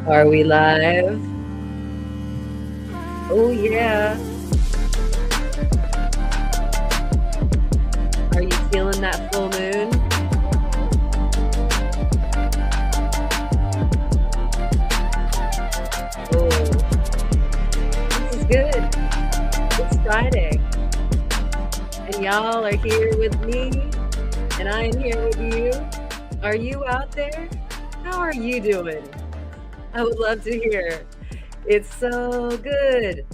Are we live? Oh, yeah. Are you feeling that full moon? Oh, this is good. It's Friday, and y'all are here with me, and I am here with you. Are you out there? How are you doing? I would love to hear. It's so good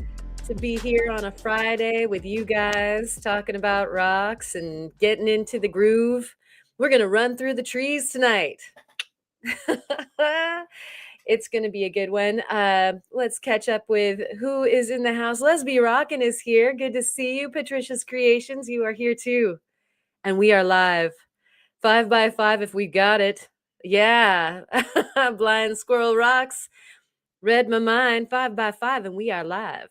to be here on a Friday with you guys talking about rocks and getting into the groove. We're going to run through the trees tonight. It's going to be a good one. Let's catch up with who is in the house. Lesby Rockin' is here. Good to see you. Patricia's Creations, you are here too. And we are live. 5x5 if we got it. Yeah. Blind Squirrel Rocks. Read my mind. 5x5 and we are live.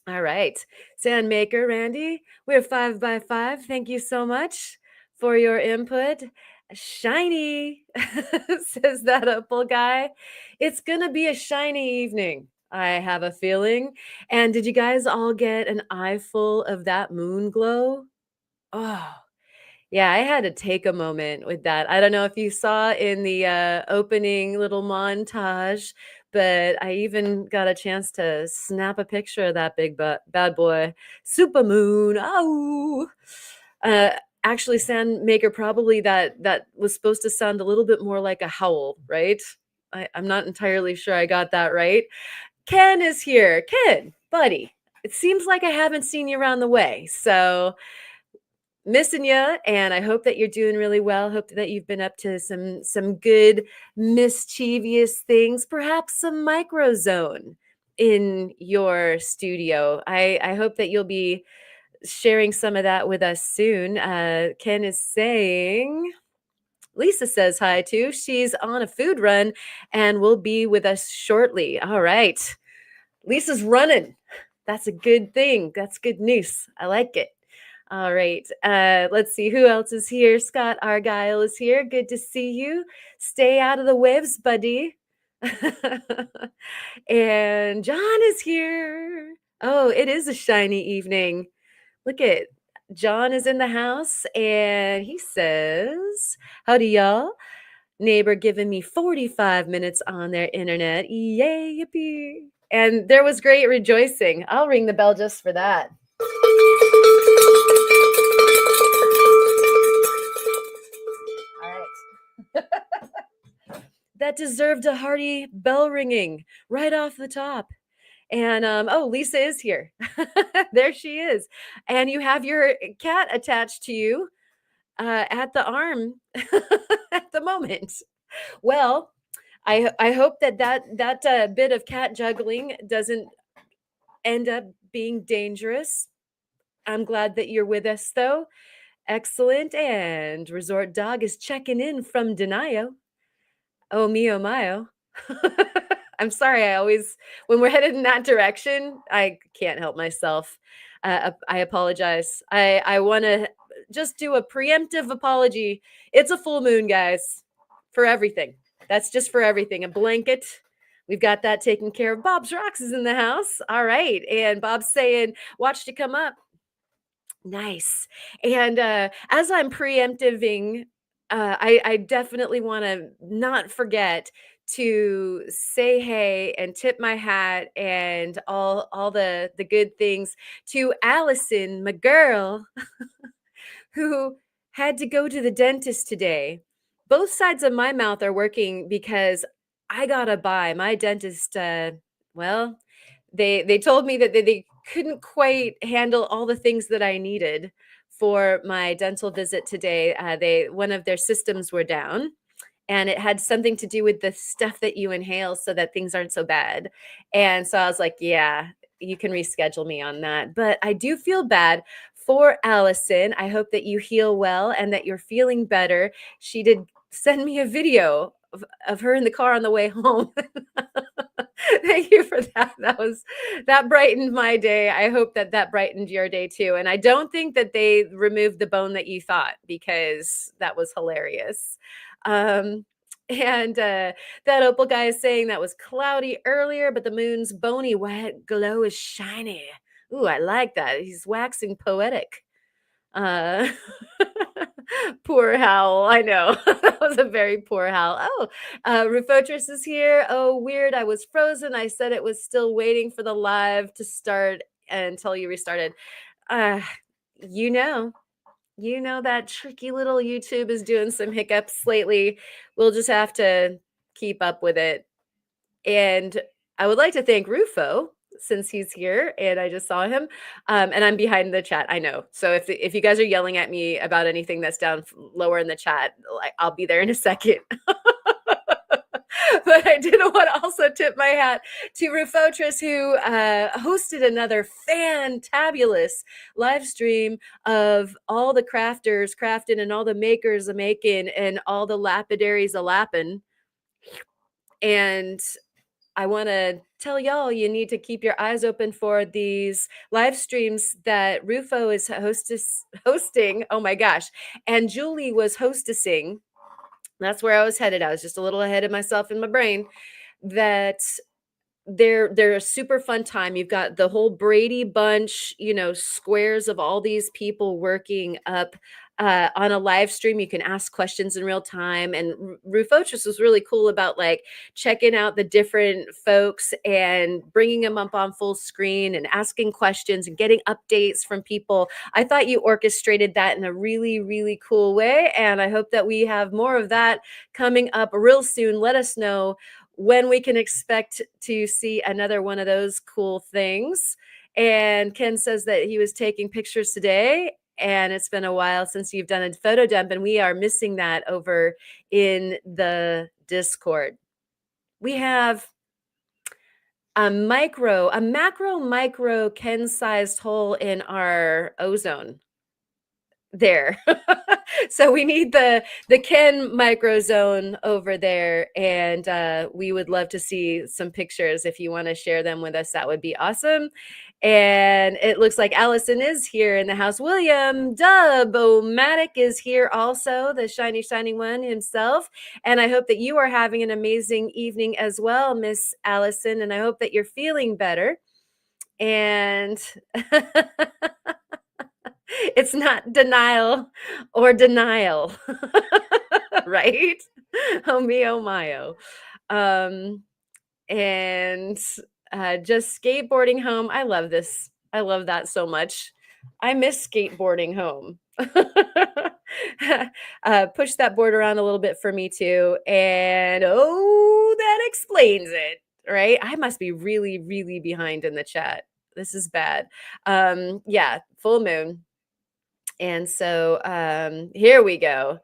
All right. Sandmaker, Randy, we're 5x5. Thank you so much for your input. Shiny, says that Opal guy. It's going to be a shiny evening, I have a feeling. And did you guys all get an eye full of that moon glow? Oh, yeah, I had to take a moment with that. I don't know if you saw in the opening little montage, but I even got a chance to snap a picture of that bad boy, super moon. Oh, uh, actually, Sandmaker, probably that was supposed to sound a little bit more like a howl, right? I'm not entirely sure I got that right. Ken is here. Ken, buddy, it seems like I haven't seen you around the way, so missing you, and I hope that you're doing really well. Hope that you've been up to some good mischievous things, perhaps some MicrOzone in your studio. I hope that you'll be sharing some of that with us soon. Ken is saying, Lisa says hi too. She's on a food run and will be with us shortly. All right. Lisa's running. That's a good thing. That's good news. I like it. All right. Let's see who else is here. Scott Argyle is here. Good to see you. Stay out of the waves, buddy. And John is here. Oh, it is a shiny evening. Look at John is in the house and he says, howdy, y'all. Neighbor giving me 45 minutes on their internet. Yay, yippee. And there was great rejoicing. I'll ring the bell just for that. All right. That deserved a hearty bell ringing right off the top. And oh, Lisa is here. There she is. And you have your cat attached to you at the arm at the moment. Well, I hope that bit of cat juggling doesn't end up being dangerous. I'm glad that you're with us, though. Excellent. And Resort Dog is checking in from Denio. Oh, mio, mio. I'm sorry. I always, when we're headed in that direction, I can't help myself. I apologize. I want to just do a preemptive apology. It's a full moon, guys, for everything. That's just for everything. A blanket. We've got that taken care of. Bob's Rocks is in the house. All right. And Bob's saying, watch to come up. Nice. And as I'm preemptiving, I definitely want to not forget to say hey and tip my hat and all the good things to Allison, my girl, who had to go to the dentist today. Both sides of my mouth are working because I gotta buy my dentist. Well, they told me that they couldn't quite handle all the things that I needed for my dental visit today. They one of their systems were down, and it had something to do with the stuff that you inhale so that things aren't so bad. And so I was like, yeah, you can reschedule me on that. But I do feel bad for Allison. I hope that you heal well and that you're feeling better. She did send me a video of her in the car on the way home. Thank you for that. That brightened my day. I hope that brightened your day too. And I don't think that they removed the bone that you thought, because that was hilarious. Um, And that opal guy is saying that was cloudy earlier, but the moon's bony white glow is shiny. Ooh, I like that. He's waxing poetic. Uh, poor Howl. I know. That was a very poor Howl. Oh, Rufotris is here. Oh, weird. I was frozen. I said it was still waiting for the live to start until you restarted. Uh, you know, you know that tricky little YouTube is doing some hiccups lately. We'll just have to keep up with it. And I would like to thank Rufo since he's here and I just saw him. And I'm behind the chat. I know. So if you guys are yelling at me about anything that's down lower in the chat, like, I'll be there in a second. But I did want to also tip my hat to Rufotris, who hosted another fantabulous live stream of all the crafters crafting and all the makers a making and all the lapidaries a lapping. And I want to tell y'all you need to keep your eyes open for these live streams that Rufo is hosting. Oh my gosh. And Julie was hostessing. That's where I was headed. I was just a little ahead of myself in my brain. That they're a super fun time. You've got the whole Brady bunch, squares of all these people working up on a live stream. You can ask questions in real time. And Rufotris was really cool about like checking out the different folks and bringing them up on full screen and asking questions and getting updates from people. I thought you orchestrated that in a really, really cool way. And I hope that we have more of that coming up real soon. Let us know when we can expect to see another one of those cool things. And Ken says that he was taking pictures today, and it's been a while since you've done a photo dump, and we are missing that over in the Discord. We have a macro Ken-sized hole in our ozone there. So we need the Ken MicrOzone over there, and we would love to see some pictures. If you want to share them with us, that would be awesome. And it looks like Allison is here in the house. William Dub-O-Matic is here also, the shiny one himself. And I hope that you are having an amazing evening as well, Miss Allison, and I hope that you're feeling better. And it's not denial or denial, right? Oh me, oh my, oh. And just skateboarding home. I love this. I love that so much. I miss skateboarding home. Push that board around a little bit for me too. And oh, that explains it, right? I must be really, really behind in the chat. This is bad. Yeah, full moon. And so here we go.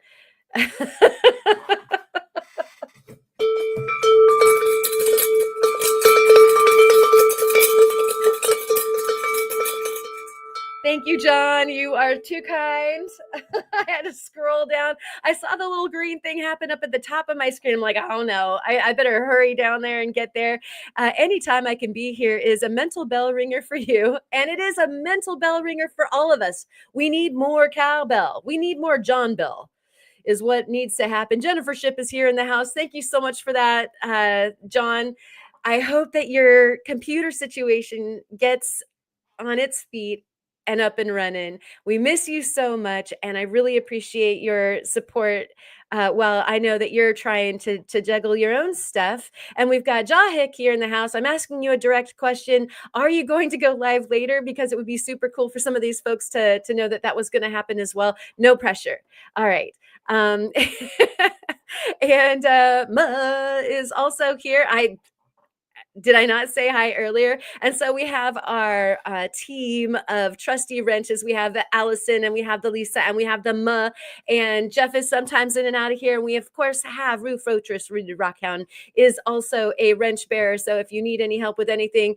Thank you, John. You are too kind. I had to scroll down. I saw the little green thing happen up at the top of my screen. I'm like, oh no, I better hurry down there and get there. Anytime I can be here is a mental bell ringer for you. And it is a mental bell ringer for all of us. We need more cowbell. We need more John Bell is what needs to happen. Jennifer Ship is here in the house. Thank you so much for that, John. I hope that your computer situation gets on its feet and up and running. We miss you so much, and I really appreciate your support. While I know that you're trying to juggle your own stuff, and we've got Jahik here in the house. I'm asking you a direct question: are you going to go live later? Because it would be super cool for some of these folks to know that that was going to happen as well. No pressure. All right. And Ma is also here. Did I not say hi earlier? And so we have our team of trusty wrenches. We have the Allison, and we have the Lisa, and we have the Ma, and Jeff is sometimes in and out of here. And we, of course, have Rufotris, Rooted Rockhound, is also a wrench bearer. So if you need any help with anything,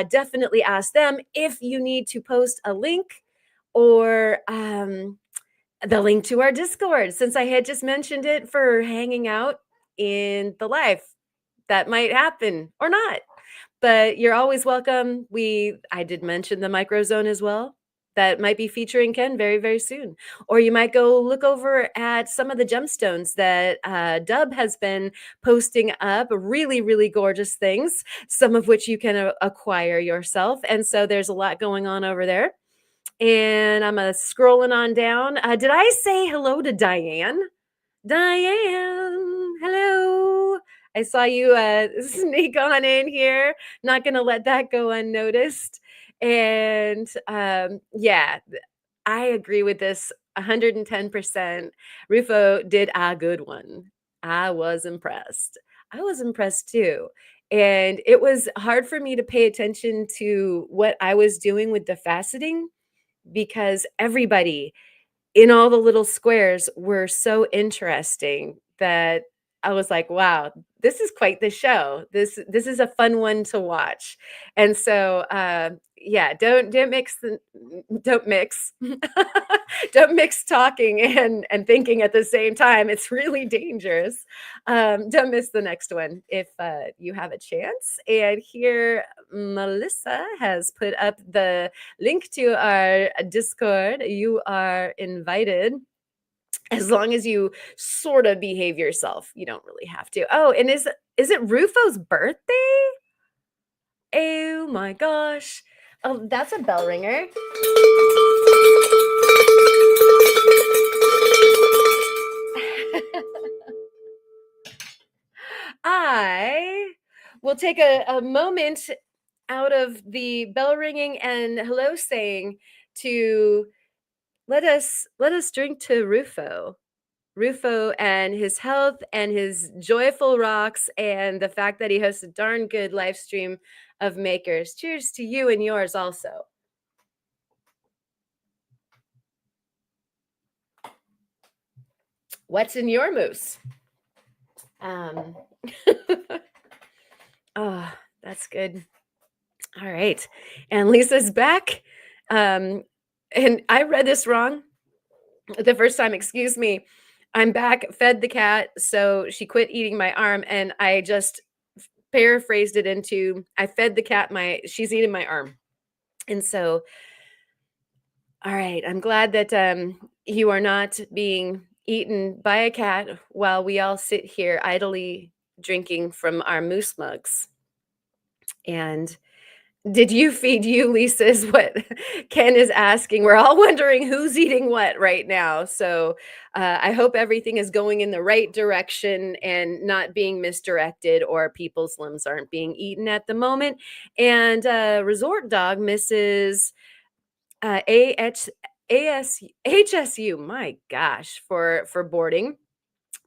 definitely ask them. If you need to post a link or the link to our Discord, since I had just mentioned it for hanging out in the live, that might happen or not, but you're always welcome. I did mention the MicrOzone as well. that might be featuring Ken very, very soon. Or you might go look over at some of the gemstones that Dub has been posting up, really, really gorgeous things, some of which you can acquire yourself. And so there's a lot going on over there. And I'm scrolling on down. Did I say hello to Diane? Diane, hello. I saw you sneak on in here. Not going to let that go unnoticed. And yeah, I agree with this 110%. Rufo did a good one. I was impressed. I was impressed too. And it was hard for me to pay attention to what I was doing with the faceting because everybody in all the little squares were so interesting that I was like, wow, this is quite the show. This is a fun one to watch. And so yeah, don't mix don't mix don't mix talking and thinking at the same time. It's really dangerous. Don't miss the next one if you have a chance. And here Melissa has put up the link to our Discord. You are invited as long as you sort of behave yourself. You don't really have to. Oh, and is it Rufo's birthday? Oh my gosh. Oh, that's a bell ringer. I will take a moment out of the bell ringing and hello saying to let us drink to Rufo and his health and his joyful rocks and the fact that he hosts a darn good live stream of makers. Cheers to you and yours also. What's in your moose? Um oh, that's good. All right. And Lisa's back. And I read this wrong the first time, excuse me. I'm back, fed the cat, so she quit eating my arm, and I just paraphrased it into I fed the cat she's eating my arm. And so, all right, I'm glad that you are not being eaten by a cat while we all sit here idly drinking from our moose mugs. And did you feed you, Lisa, is what Ken is asking. We're all wondering who's eating what right now. So I hope everything is going in the right direction and not being misdirected or people's limbs aren't being eaten at the moment. And Resort Dog misses HSU, my gosh, for boarding.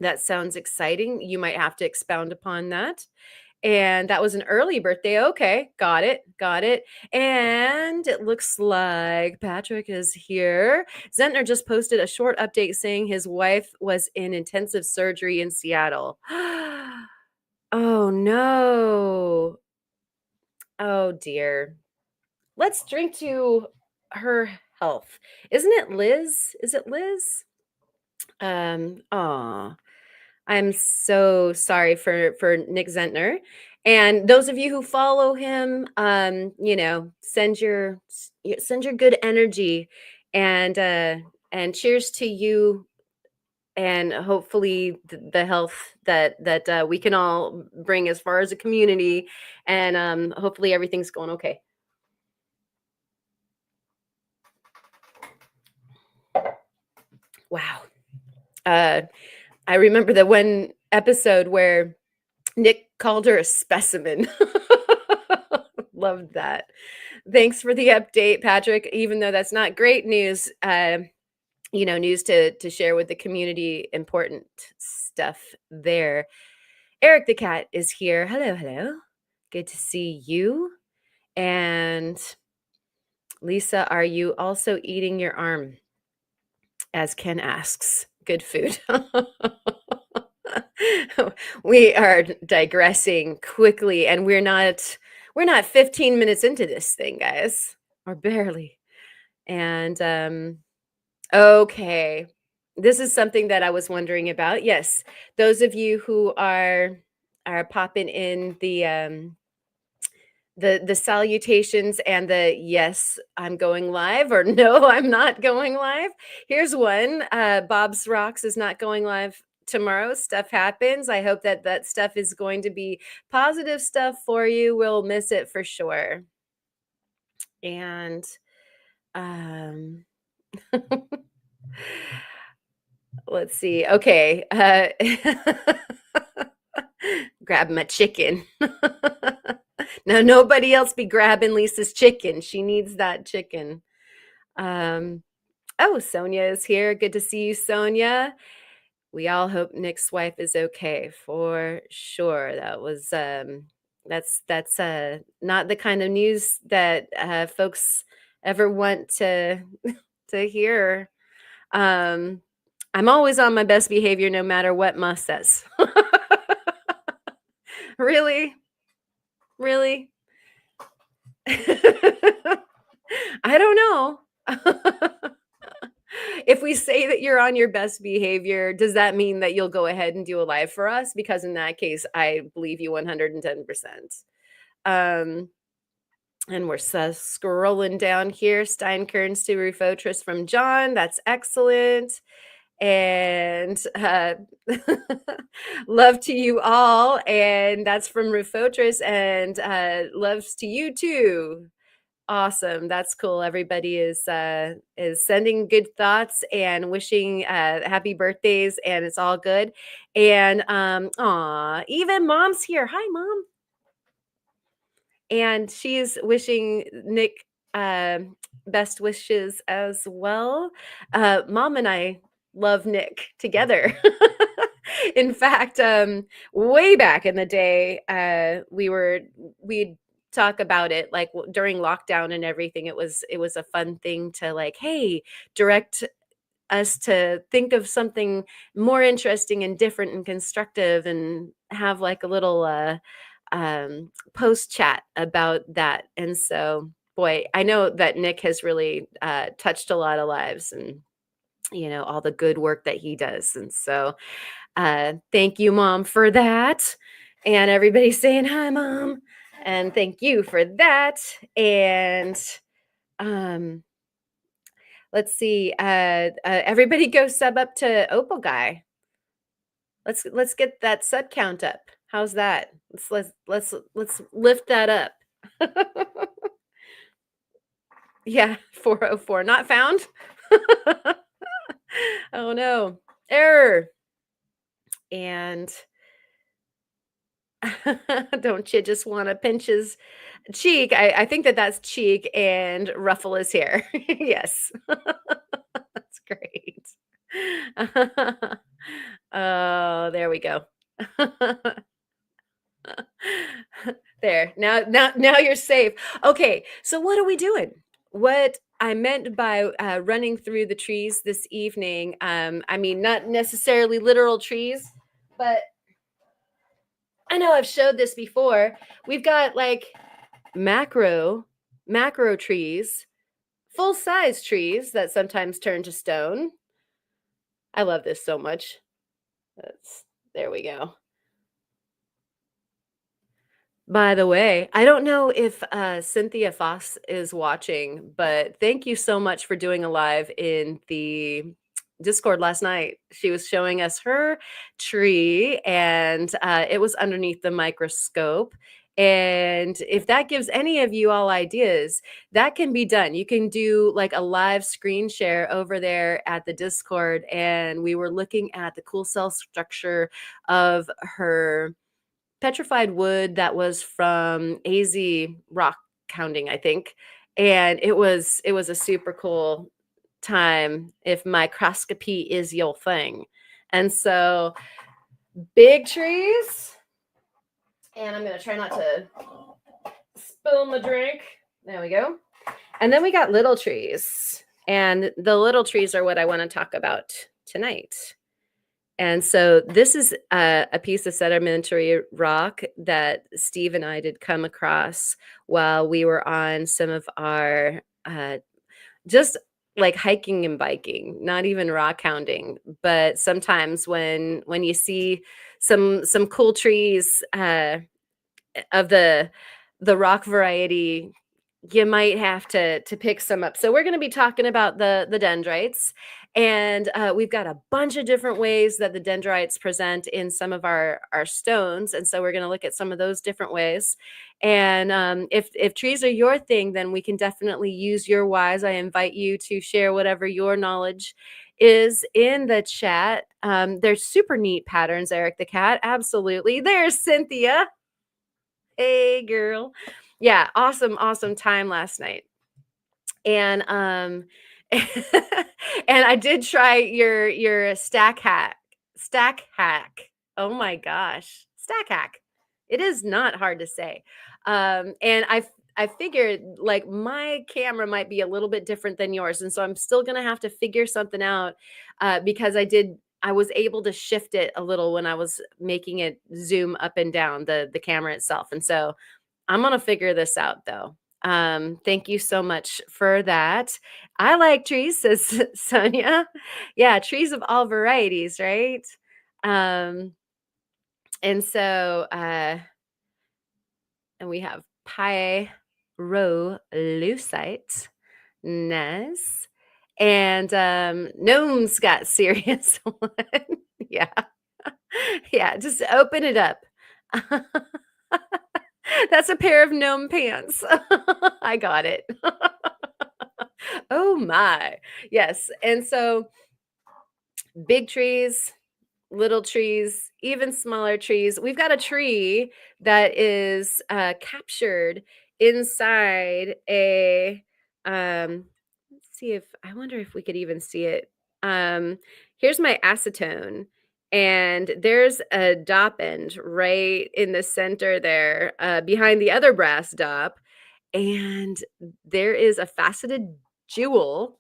That sounds exciting. You might have to expound upon that. And that was an early birthday. Okay, got it, got it. And it looks like Patrick is here. Zentner just posted a short update saying his wife was in intensive surgery in Seattle. Oh no. Oh dear. Let's drink to her health. Isn't it Liz? Is it Liz? Oh, I'm so sorry for Nick Zentner. And those of you who follow him, send your good energy and cheers to you and hopefully the health that we can all bring as far as a community and hopefully everything's going okay. Wow. I remember the one episode where Nick called her a specimen. Loved that. Thanks for the update, Patrick. Even though that's not great news, news to share with the community, important stuff there. Eric the cat is here. Hello, hello. Good to see you. And Lisa, are you also eating your arm? As Ken asks. Good food. We are digressing quickly and we're not 15 minutes into this thing, guys, or barely. And okay, this is something that I was wondering about. Yes, those of you who are popping in the salutations and the yes, I'm going live or no, I'm not going live. Here's one. Bob's Rocks is not going live tomorrow. Stuff happens. I hope that that stuff is going to be positive stuff for you. We'll miss it for sure. And um let's see. Okay. Grab my chicken. Now nobody else be grabbing Lisa's chicken. She needs that chicken. Um, oh, Sonia is here. Good to see you, Sonia. We all hope Nick's wife is okay for sure. That's not the kind of news that folks ever want to to hear. Um, I'm always on my best behavior no matter what Ma says. Really? Really? I don't know. If we say that you're on your best behavior, does that mean that you'll go ahead and do a live for us? Because in that case, I believe you 110%. Um, and we're scrolling down here. Steinkerns to Rufotris from John. That's excellent. And love to you all. And that's from Rufotris. And loves to you too. Awesome. That's cool. Everybody is sending good thoughts and wishing happy birthdays, and it's all good. And even Mom's here. Hi, Mom. And she's wishing Nick best wishes as well. Mom and I love Nick together. In fact, way back in the day, we'd talk about it like during lockdown and everything. It was a fun thing to like, hey, direct us to think of something more interesting and different and constructive, and have like a little post chat about that. And so, boy, I know that Nick has really touched a lot of lives, and all the good work that he does. And so thank you, Mom, for that. And everybody saying hi, Mom. And thank you for that. And um, let's see. Everybody go sub up to Opal Guy. Let's get that sub count up. How's that? Let's lift that up. Yeah, 404 not found. Oh no, error. And don't you just want to pinch his cheek? I think that's cheek, and ruffle his hair. Yes. That's great. Oh, there we go. There. Now you're safe. Okay, so what are we doing? What I meant by running through the trees this evening, I mean, not necessarily literal trees, but I know I've showed this before. We've got like macro trees, full size trees that sometimes turn to stone. I love this so much. There we go. By the way, I don't know if Cynthia Foss is watching, but thank you so much for doing a live in the Discord last night. She was showing us her tree, and it was underneath the microscope. And if that gives any of you all ideas, that can be done. You can do like a live screen share over there at the Discord. And we were looking at the cool cell structure of her petrified wood that was from AZ rock hounding, I think. And it was a super cool time if microscopy is your thing. And so big trees, and I'm gonna try not to spill my drink. There we go. And then we got little trees, and the little trees are what I want to talk about tonight. And so this is a piece of sedimentary rock that Steve and I did come across while we were on some of our just like hiking and biking, not even rock hounding, but sometimes when you see some cool trees of the the rock variety, you might have to pick some up. So we're going to be talking about the dendrites, and we've got a bunch of different ways that the dendrites present in some of our stones, and so we're going to look at some of those different ways. And if trees are your thing, then we can definitely use your whys. I invite you to share whatever your knowledge is in the chat. There's super neat patterns, Eric the cat. Absolutely. There's Cynthia. Hey, girl. Yeah, awesome time last night. And and I did try your Stack hack. Oh my gosh. Stack hack. It is not hard to say. And I figured like my camera might be a little bit different than yours, and so I'm still gonna have to figure something out because I was able to shift it a little when I was making it zoom up and down the camera itself. And so I'm gonna figure this out though. Thank you so much for that. I like trees, says Sonia. Yeah, trees of all varieties, right? Um, and so and we have pyrolucite. Nice. And gnomes got serious one. Yeah. Yeah, just open it up. That's a pair of gnome pants. I got it. Oh my. Yes. And so big trees, little trees, even smaller trees. We've got a tree that is captured inside a let's see if I wonder if we could even see it. Here's my acetone, and there's a dop end right in the center there, behind the other brass dop, and there is a faceted jewel,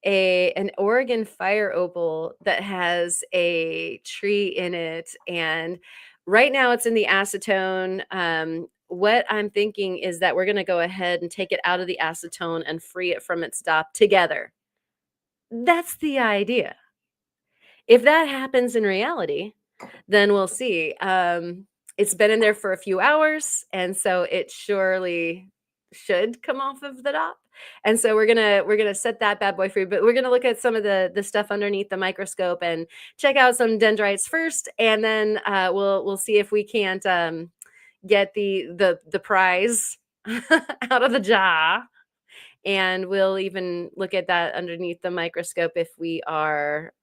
an Oregon fire opal that has a tree in it, and right now it's in the acetone. What I'm thinking is that we're going to go ahead and take it out of the acetone and free it from its dop together. That's the idea. If that happens in reality, then we'll see. It's been in there for a few hours, and so it surely should come off of the top. And so we're gonna set that bad boy free. But we're gonna look at some of the stuff underneath the microscope and check out some dendrites first, and then we'll see if we can't get the prize out of the jar. And we'll even look at that underneath the microscope if we are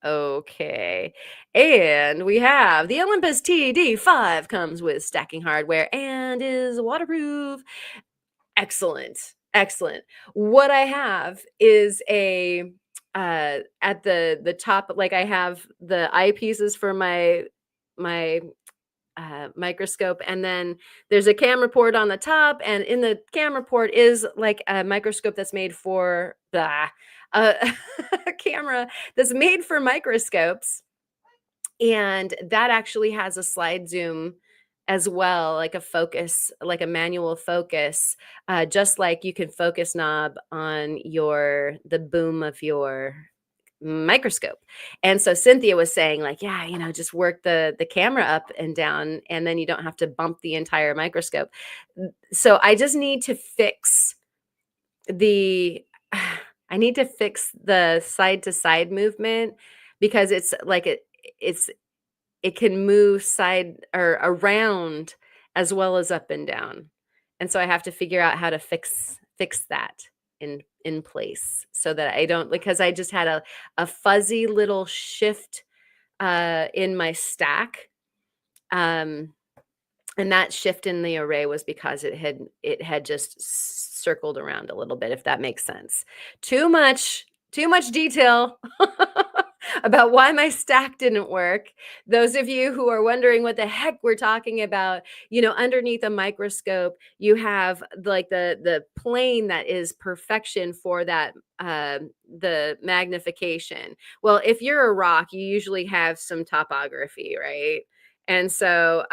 okay. And we have the Olympus TD5 comes with stacking hardware and is waterproof. Excellent. Excellent. What I have is a at the top, like I have the eyepieces for my microscope, and then there's a camera port on the top, and in the camera port is like a microscope that's made for a camera that's made for microscopes, and that actually has a slide zoom as well, like a focus, like a manual focus, just like you can focus knob on the boom of your microscope. And so Cynthia was saying like, yeah, just work the camera up and down, and then you don't have to bump the entire microscope. So I just need to fix the I need to fix the side to side movement, because it's like it can move side or around as well as up and down. And so I have to figure out how to fix that in place so that I don't, because I just had a fuzzy little shift in my stack. And that shift in the array was because it had just circled around a little bit, if that makes sense. Too much detail about why my stack didn't work. Those of you who are wondering what the heck we're talking about, underneath a microscope, you have like the plane that is perfection for that, the magnification. Well, if you're a rock, you usually have some topography, right? And so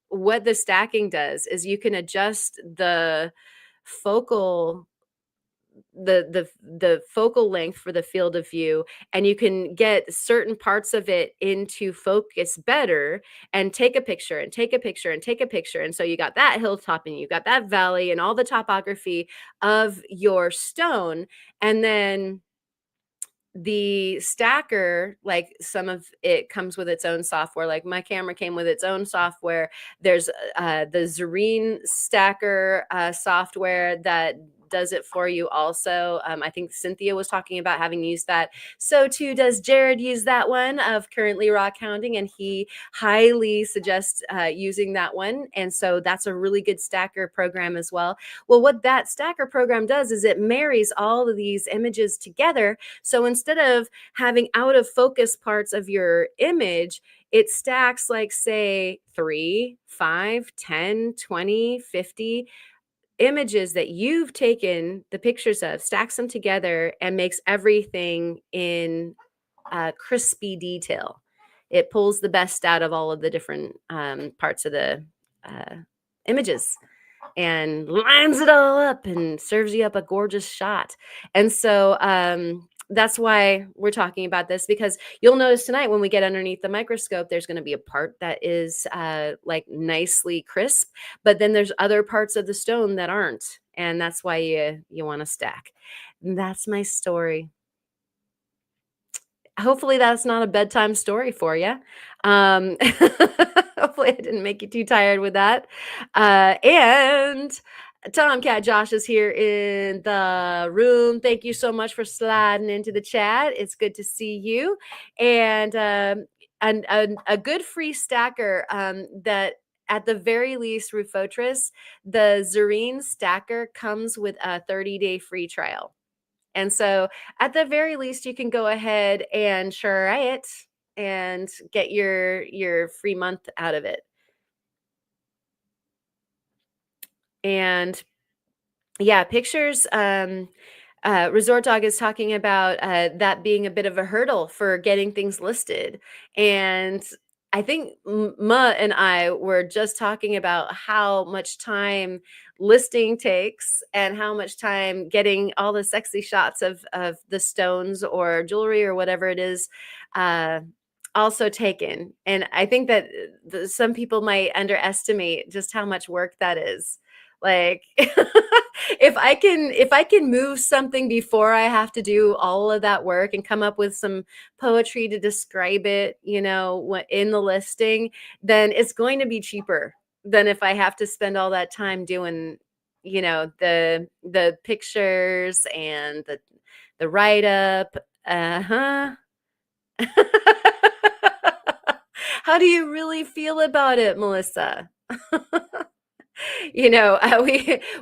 what the stacking does is you can adjust the focal the focal length for the field of view, and you can get certain parts of it into focus better and take a picture and take a picture and take a picture. And so you got that hilltop and you got that valley and all the topography of your stone. And then the stacker, like some of it comes with its own software. Like my camera came with its own software. There's the Zareen stacker software that does it for you also. I think Cynthia was talking about having used that. So too does Jared use that one of Currently Rock Hounding, and he highly suggests using that one. And so that's a really good stacker program as well. Well, what that stacker program does is it marries all of these images together. So instead of having out of focus parts of your image, it stacks like, say, 3, 5, 10, 20, 50 images that you've taken the pictures of, stacks them together, and makes everything in crispy detail. It pulls the best out of all of the different parts of the images and lines it all up and serves you up a gorgeous shot. And so that's why we're talking about this, because you'll notice tonight when we get underneath the microscope, there's going to be a part that is like nicely crisp, but then there's other parts of the stone that aren't. And that's why you want to stack. And that's my story. Hopefully that's not a bedtime story for you. Hopefully I didn't make you too tired with that. And Tomcat Josh is here in the room. Thank you so much for sliding into the chat. It's good to see you. And a good free stacker that at the very least, Rufotris, the Zareen stacker comes with a 30-day free trial. And so at the very least, you can go ahead and try it and get your free month out of it. And yeah, pictures. Resort Dog is talking about that being a bit of a hurdle for getting things listed. And I think Ma and I were just talking about how much time listing takes and how much time getting all the sexy shots of the stones or jewelry or whatever it is also taken. And I think that some people might underestimate just how much work that is. Like if I can move something before I have to do all of that work and come up with some poetry to describe it, in the listing, then it's going to be cheaper than if I have to spend all that time doing, the pictures and the write up. Uh-huh. How do you really feel about it, Melissa?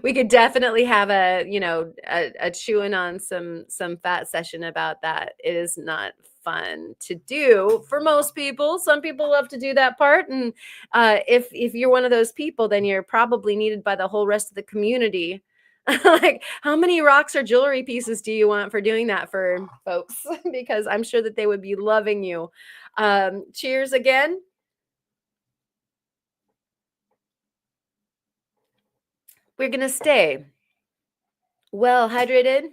We could definitely have a chewing on some fat session about that. It is not fun to do for most people. Some people love to do that part, and if you're one of those people, then you're probably needed by the whole rest of the community. Like, how many rocks or jewelry pieces do you want for doing that for folks? Because I'm sure that they would be loving you. Cheers again. We're going to stay well hydrated,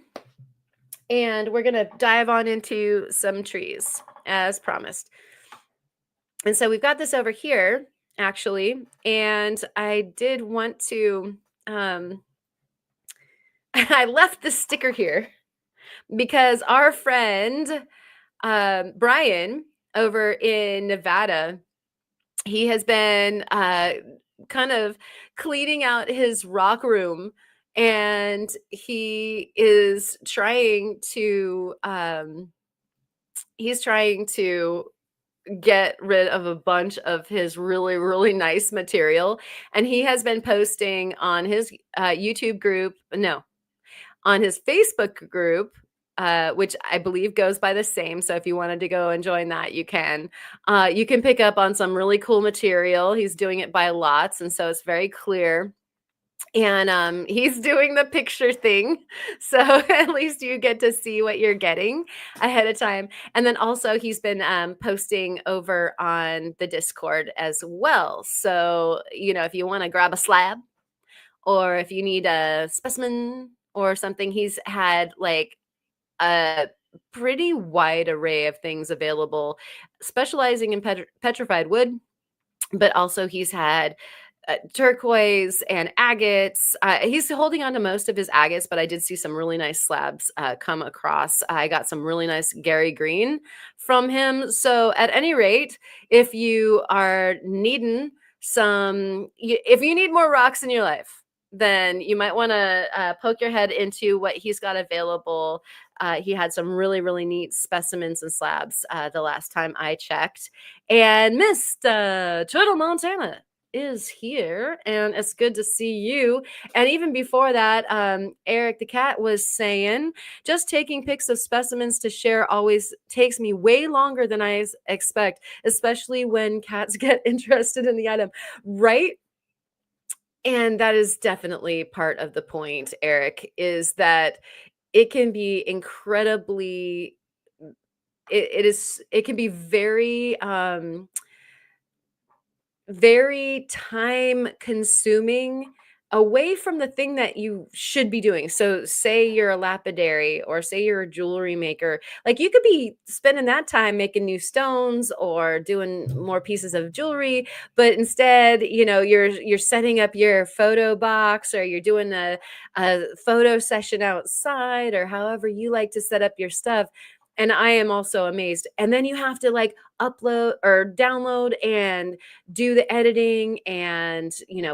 and we're going to dive on into some trees as promised. And so we've got this over here, actually, and I did want to, I left the sticker here because our friend, Brian over in Nevada, he has been kind of cleaning out his rock room, and he is trying to get rid of a bunch of his really, really nice material. And he has been posting on his YouTube group, on his Facebook group, which I believe goes by the same. So if you wanted to go and join that, you can. You can pick up on some really cool material. He's doing it by lots, and so it's very clear. And he's doing the picture thing, so at least you get to see what you're getting ahead of time. And then also he's been posting over on the Discord as well. So if you want to grab a slab, or if you need a specimen, or something. He's had like a pretty wide array of things available, specializing in petrified wood, but also he's had turquoise and agates. He's holding on to most of his agates, but I did see some really nice slabs come across. I got some really nice Gary Green from him. So, at any rate, if you are needing if you need more rocks in your life, then you might want to poke your head into what he's got available. He had some really, really neat specimens and slabs the last time I checked. And Mr. Turtle Montana is here, and it's good to see you. And even before that, Eric the cat was saying, just taking pics of specimens to share always takes me way longer than I expect, especially when cats get interested in the item, right? And that is definitely part of the point, Eric, is that it can be incredibly it can be very very time consuming away from the thing that you should be doing. So, say you're a lapidary or say you're a jewelry maker, like you could be spending that time making new stones or doing more pieces of jewelry, but instead, you're setting up your photo box or you're doing a photo session outside or however you like to set up your stuff. And I am also amazed. And then you have to like upload or download and do the editing and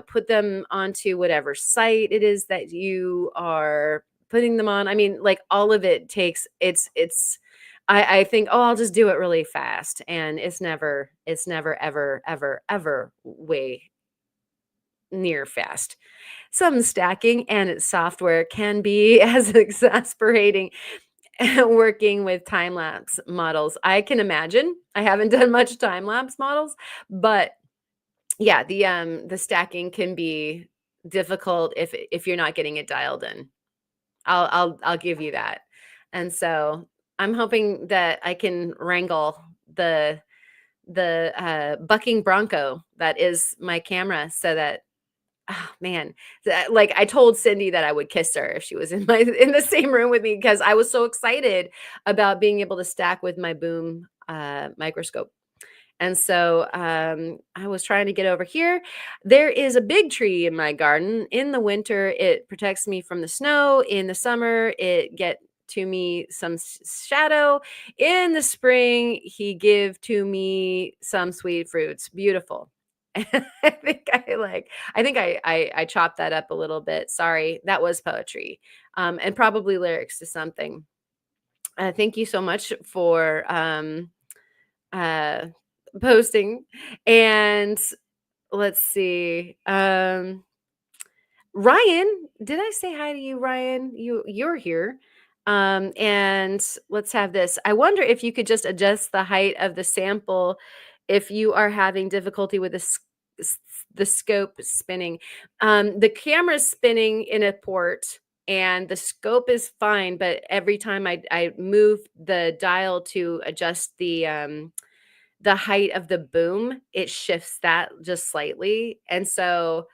put them onto whatever site it is that you are putting them on. I mean, like all of it takes it's I think, oh, I'll just do it really fast, and it's never ever ever ever way near fast. Some stacking and its software can be as exasperating working with time lapse models. I can imagine. I haven't done much time lapse models, but yeah, the stacking can be difficult if you're not getting it dialed in. I'll give you that. And so I'm hoping that I can wrangle the bucking bronco that is my camera so that, oh man, like I told Cindy that I would kiss her if she was in the same room with me because I was so excited about being able to stack with my boom microscope. And so I was trying to get over here. There is a big tree in my garden. In the winter, it protects me from the snow. In the summer, it get to me some shadow. In the spring, he give to me some sweet fruits. Beautiful. I think I chopped that up a little bit. Sorry, that was poetry, and probably lyrics to something. Thank you so much for uh, posting. And let's see. Ryan, did I say hi to you, Ryan? You're here. And let's have this. I wonder if you could just adjust the height of the sample if you are having difficulty with the scope spinning. The camera's spinning in a port and the scope is fine, but every time I move the dial to adjust the height of the boom, it shifts that just slightly. And so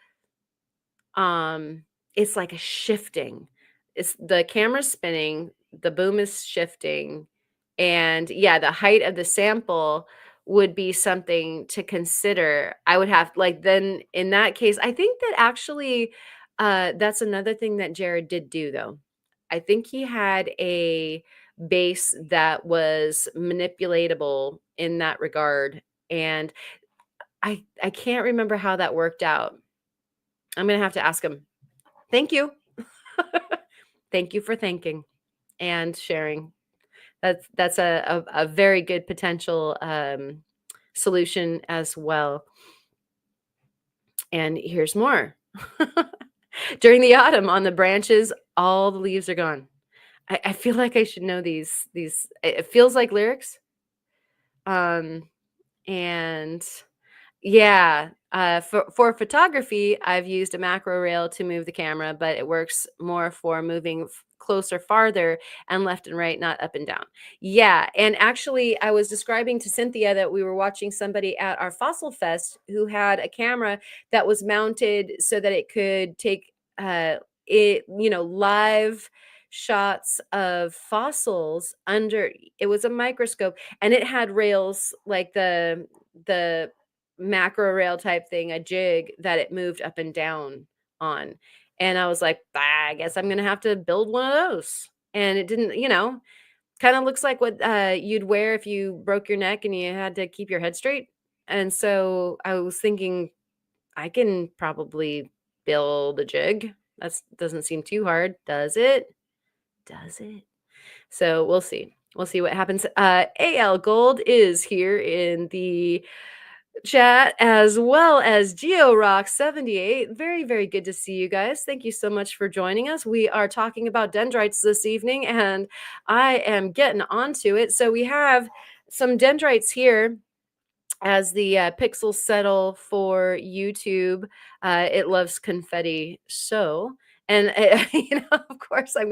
it's like a shifting. It's the camera's spinning, the boom is shifting, and yeah, the height of the sample would be something to consider. I would have like then in that case, I think that actually that's another thing that Jared did do though. I think he had a base that was manipulatable in that regard, and I can't remember how that worked out. I'm gonna have to ask him. Thank you. Thank you for thanking and sharing. That's a very good potential solution as well. And here's more. During the autumn, on the branches, all the leaves are gone. I feel like I should know these. It feels like lyrics. Um, and yeah, for photography, I've used a macro rail to move the camera, but it works more for moving closer, farther, and left and right, not up and down. Yeah, and actually, I was describing to Cynthia that we were watching somebody at our Fossil Fest who had a camera that was mounted so that it could take live shots of fossils under. It was a microscope, and it had rails like the macro rail type thing, a jig that it moved up and down on. And I was like, I guess I'm gonna have to build one of those. And it didn't, kind of looks like what you'd wear if you broke your neck and you had to keep your head straight. And so I was thinking, I can probably build a jig. That doesn't seem too hard, does it? Does it? So we'll see. We'll see what happens. AL Gold is here in the chat, as well as GeoRock78. Very, very good to see you guys. Thank you so much for joining us. We are talking about dendrites this evening, and I am getting onto it. So we have some dendrites here as the pixels settle for YouTube. It loves confetti. So, and of course, I'm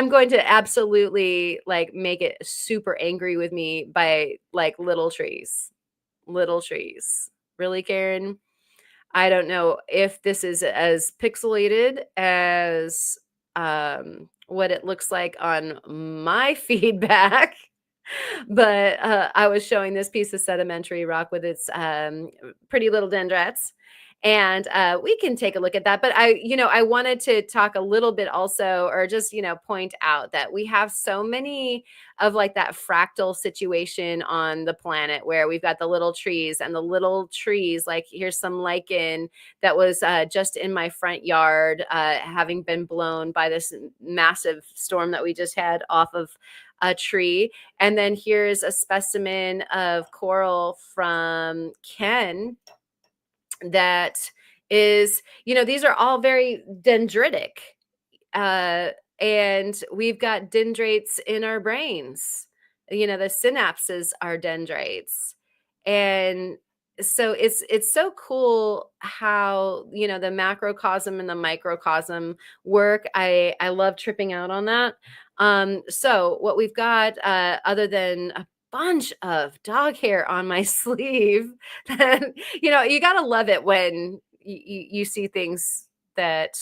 going to absolutely like make it super angry with me by like little trees. Little trees. Really, Karen? I don't know if this is as pixelated as what it looks like on my feedback. But I was showing this piece of sedimentary rock with its pretty little dendrites. And we can take a look at that. But I wanted to talk a little bit also, or just, point out that we have so many of like that fractal situation on the planet where we've got the little trees, and the little trees, like here's some lichen that was just in my front yard, having been blown by this massive storm that we just had off of a tree. And then here's a specimen of coral from Ken that is, these are all very dendritic. And we've got dendrites in our brains. The synapses are dendrites. And so it's so cool how, the macrocosm and the microcosm work. I love tripping out on that. So what we've got, other than a bunch of dog hair on my sleeve, then you gotta love it when you see things that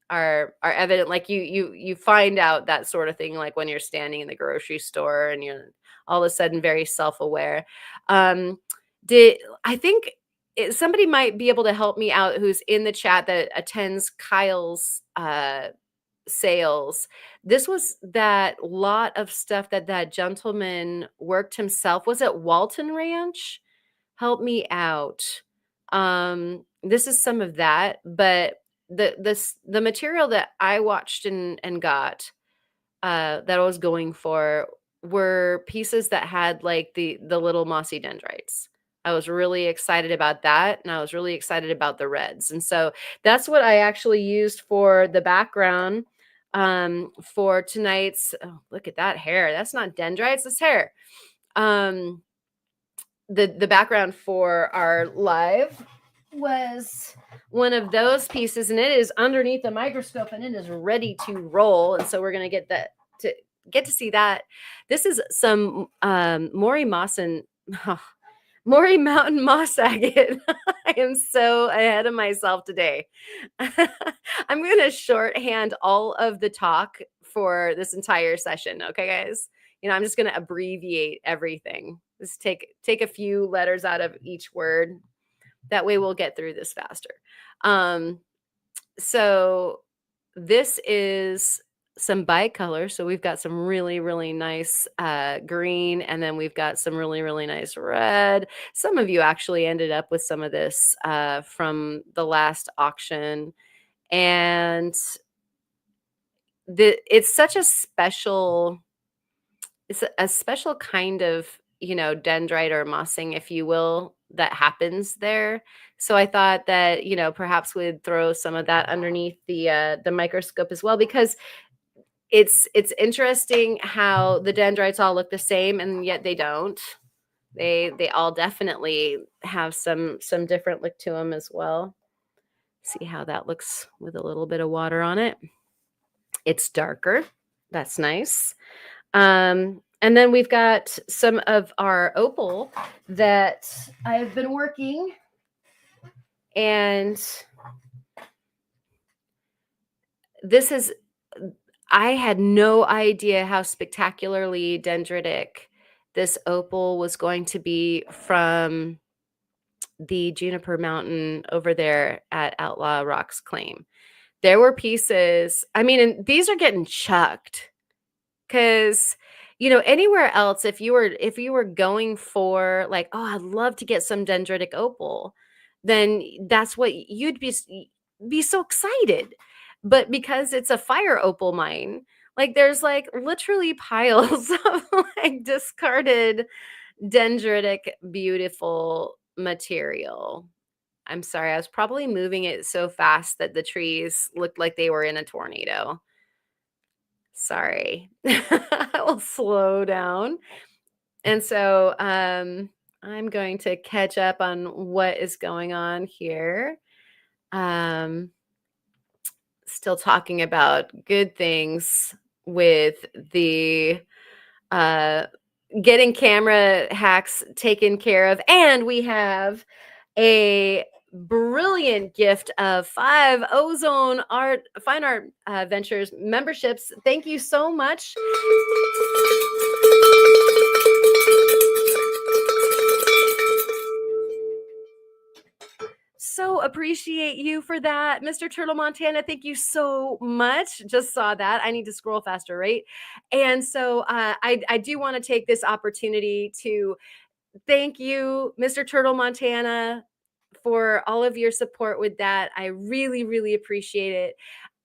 are evident. Like you find out that sort of thing, like when you're standing in the grocery store and you're all of a sudden very self-aware. Did I think somebody might be able to help me out who's in the chat that attends Kyle's sales? This was that lot of stuff that gentleman worked himself. Was it Walton Ranch? Help me out. This is some of that, but the material that I watched and got, that I was going for, were pieces that had like the little mossy dendrites. I was really excited about that, and I was really excited about the reds. And so that's what I actually used for the background for tonight's. Oh, look at that hair. That's not dendrites, that's hair. The background for our live was one of those pieces, and it is underneath the microscope, and it is ready to roll. And so we're going to get to see that. This is some Maury Mountain moss agate. I am so ahead of myself today. I'm going to shorthand all of the talk for this entire session. Okay, guys? I'm just going to abbreviate everything. Just take a few letters out of each word. That way we'll get through this faster. So this is some bicolor. So we've got some really, really nice green, and then we've got some really, really nice red. Some of you actually ended up with some of this from the last auction. And it's such a special, it's a special kind of, dendrite or mossing, if you will, that happens there. So I thought that, perhaps we'd throw some of that underneath the microscope as well, because it's interesting how the dendrites all look the same, and yet they don't. They all definitely have some different look to them as well. See how that looks with a little bit of water on it. It's darker. That's nice. And then we've got some of our opal that I've been working, and this is I had no idea how spectacularly dendritic this opal was going to be from the Juniper Mountain over there at Outlaw Rocks Claim. There were pieces, I mean, and these are getting chucked. 'Cause, anywhere else, if you were going for like, "Oh, I'd love to get some dendritic opal," then that's what you'd be so excited. But because it's a fire opal mine, like, there's, like, literally piles of, like, discarded dendritic beautiful material. I'm sorry, I was probably moving it so fast that the trees looked like they were in a tornado. Sorry. I will slow down. And so, I'm going to catch up on what is going on here. Um, Still talking about good things with the uh, getting camera hacks taken care of. And we have a brilliant gift of 5 Ozone Art Fine Art Ventures memberships. Thank you so much. So appreciate you for that, Mr. Turtle Montana. Thank you so much. Just saw that. I need to scroll faster, right? And so I do want to take this opportunity to thank you, Mr. Turtle Montana, for all of your support with that. I really, really appreciate it.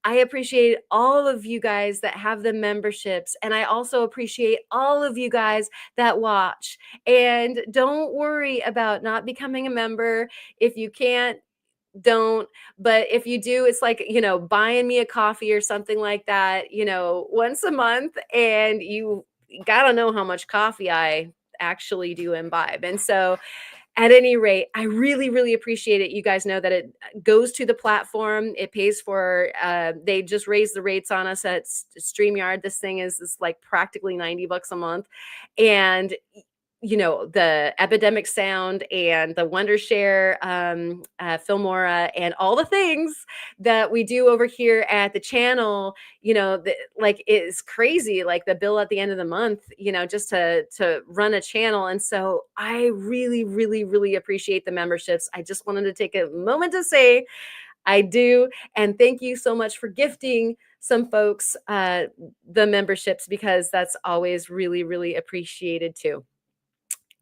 I appreciate all of you guys that have the memberships. And I also appreciate all of you guys that watch. And don't worry about not becoming a member. If you can't, don't. But if you do, it's like, buying me a coffee or something like that, once a month. And you got to know how much coffee I actually do imbibe. And so, at any rate, I really, really appreciate it. You guys know that it goes to the platform. It pays for, they just raised the rates on us at StreamYard. This thing is like practically $90 a month. And, the Epidemic Sound and the Wondershare, Filmora, and all the things that we do over here at the channel, like it's crazy, like the bill at the end of the month, just to run a channel. And so I really, really, really appreciate the memberships. I just wanted to take a moment to say I do. And thank you so much for gifting some folks the memberships, because that's always really, really appreciated too.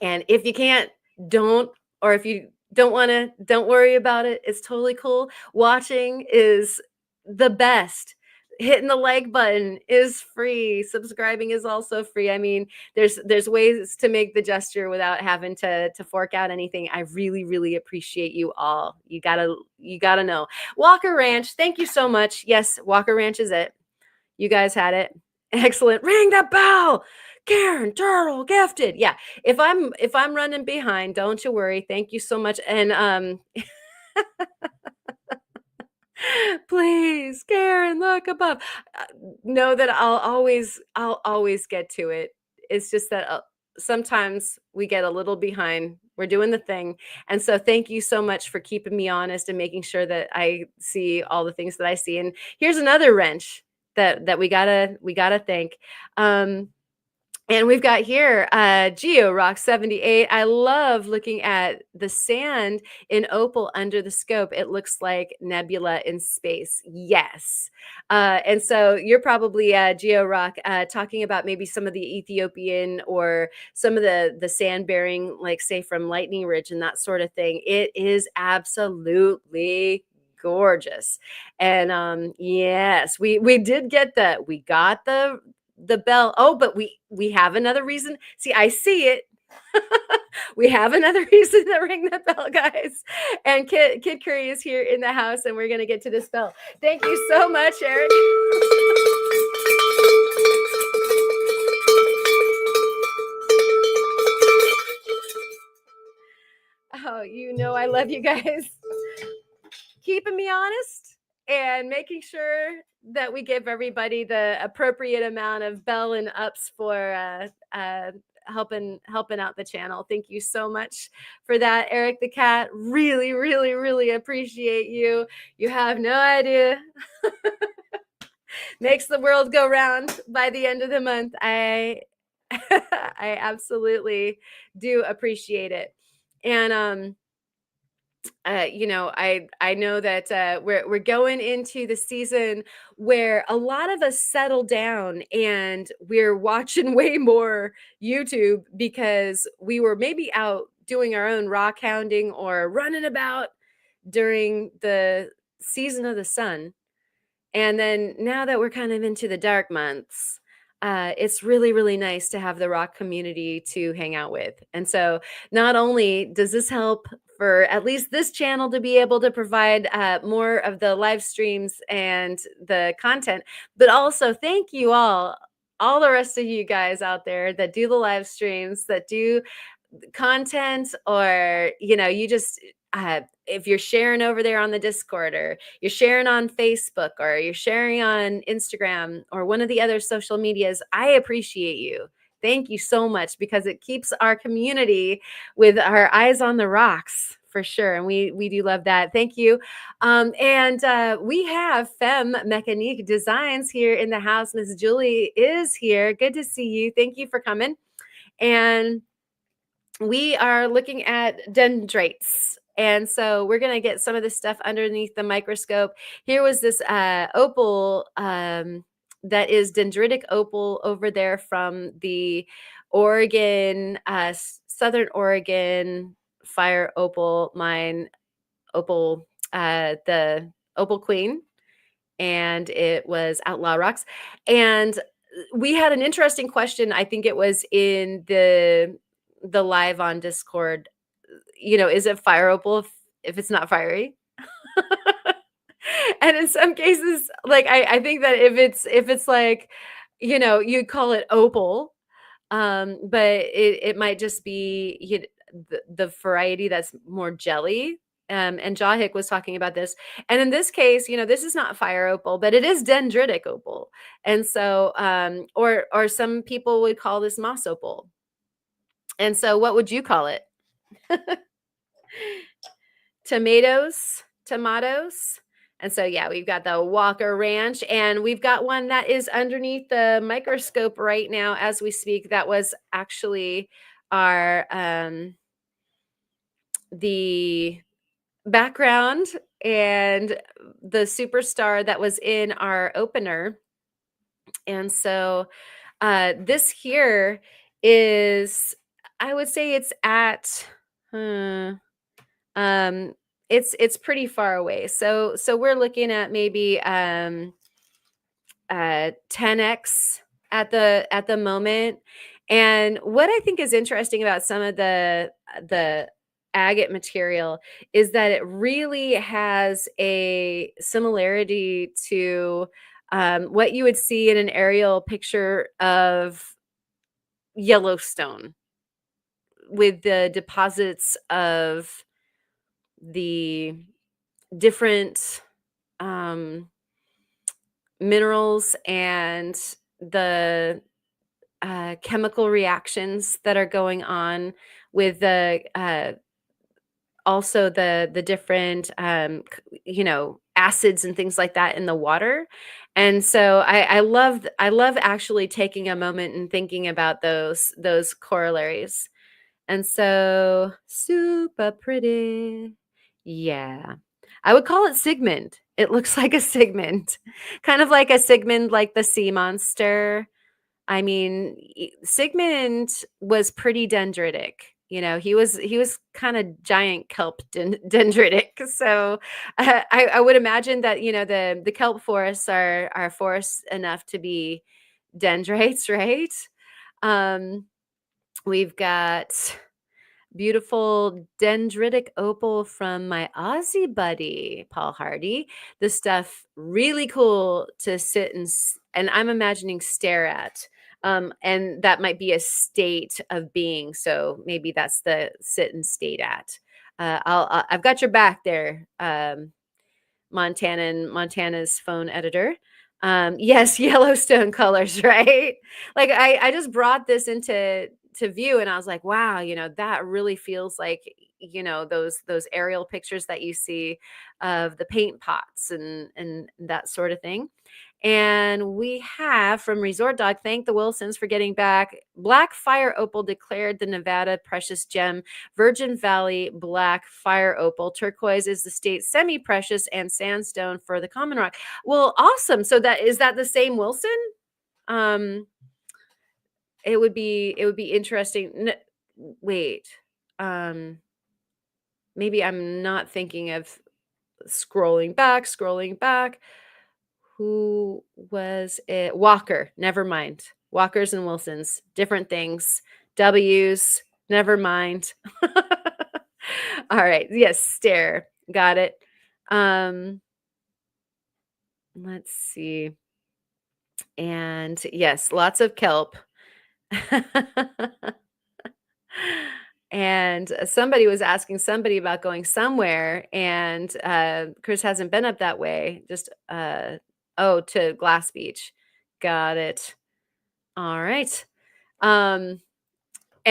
And if you can't, don't, or if you don't want to, don't worry about it. It's totally cool. Watching is the best. Hitting the like button is free. Subscribing is also free. I mean, there's ways to make the gesture without having to fork out anything. I really, really appreciate you all. You gotta know. Walker Ranch, thank you so much. Yes, Walker Ranch is it. You guys had it. Excellent. Ring the bell. Karen Turtle gifted. Yeah. If I'm running behind, don't you worry. Thank you so much. And please, Karen, look above. Uh, know that I'll always get to it. It's just that sometimes we get a little behind. We're doing the thing. And so thank you so much for keeping me honest and making sure that I see all the things that I see. And here's another wrench that we gotta thank. Um, and we've got here Geo Rock 78. I love looking at the sand in opal under the scope. It looks like nebula in space. Yes. And so you're probably Geo Rock talking about maybe some of the Ethiopian or some of the sand bearing, like say from Lightning Ridge and that sort of thing. It is absolutely gorgeous. And yes, we did get we got the bell. Oh, but we have another reason. See, I see it. We have another reason to ring the bell, guys. And Kid Curry is here in the house, and we're gonna get to this bell. Thank you so much, Eric. Oh, I love you guys. Keeping me honest and making sure that we give everybody the appropriate amount of bell and ups for helping out the channel. Thank you so much for that, Eric the cat. Really, really, really appreciate you. You have no idea. Makes the world go round by the end of the month. I I absolutely do appreciate it. And I know that we're going into the season where a lot of us settle down and we're watching way more YouTube because we were maybe out doing our own rock hounding or running about during the season of the sun. And then now that we're kind of into the dark months, it's really, really nice to have the rock community to hang out with. And so, not only does this help for at least this channel to be able to provide more of the live streams and the content, but also thank you all the rest of you guys out there that do the live streams, that do content, or you just if you're sharing over there on the Discord, or you're sharing on Facebook, or you're sharing on Instagram or one of the other social medias, I appreciate you. Thank you so much, because it keeps our community with our eyes on the rocks for sure, and we do love that. Thank you. And we have Femme Mechanique Designs here in the house. Miss Julie is here. Good to see you. Thank you for coming. And we are looking at dendrites. And so we're going to get some of this stuff underneath the microscope. Here was this opal that is dendritic opal over there from the Oregon, Southern Oregon fire opal mine, opal, the Opal Queen. And it was Outlaw Rocks. And we had an interesting question. I think it was in the live on Discord. Is it fire opal if it's not fiery? And in some cases, like I think that if it's like, you'd call it opal, but it might just be the variety that's more jelly. And Jahik was talking about this. And in this case, this is not fire opal, but it is dendritic opal. And so, or some people would call this moss opal. And so what would you call it? Tomatoes. And so, yeah, we've got the Walker Ranch, and we've got one that is underneath the microscope right now as we speak. That was actually our the background and the superstar that was in our opener. And so this here is, I would say it's at it's pretty far away. So we're looking at maybe 10x at the moment. And what I think is interesting about some of the agate material is that it really has a similarity to what you would see in an aerial picture of Yellowstone, with the deposits of the different minerals and the chemical reactions that are going on with the also the different acids and things like that in the water. And so I love actually taking a moment and thinking about those corollaries. And so, super pretty. Yeah. I would call it Sigmund. It looks like a Sigmund. Kind of like a Sigmund, like the sea monster. I mean, Sigmund was pretty dendritic. He was kind of giant kelp dendritic. So I would imagine that the kelp forests are forests enough to be dendrites, right? We've got beautiful dendritic opal from my Aussie buddy, Paul Hardy. This stuff really cool to sit and I'm imagining stare at. And that might be a state of being. So maybe that's the sit and state at. I've got your back there, Montana's phone editor. Yes, Yellowstone colors, right? Like I just brought this into view, and I was like, wow, that really feels like those aerial pictures that you see of the paint pots and that sort of thing. And we have from Resort Dog, thank the Wilsons for getting back. Black Fire Opal declared the Nevada precious gem. Virgin Valley Black Fire Opal. Turquoise is the state's semi-precious, and sandstone for the common rock. Well, awesome. So that is that the same Wilson? Um, it would be interesting. Wait. Um, maybe I'm not thinking of scrolling back. Who was it? Walker. Never mind. Walkers and Wilsons, different things. W's, never mind. All right. Yes, stare. Got it. Let's see. And yes, lots of kelp. And somebody was asking somebody about going somewhere, and Chris hasn't been up that way. Just to Glass Beach. Got it. All right. And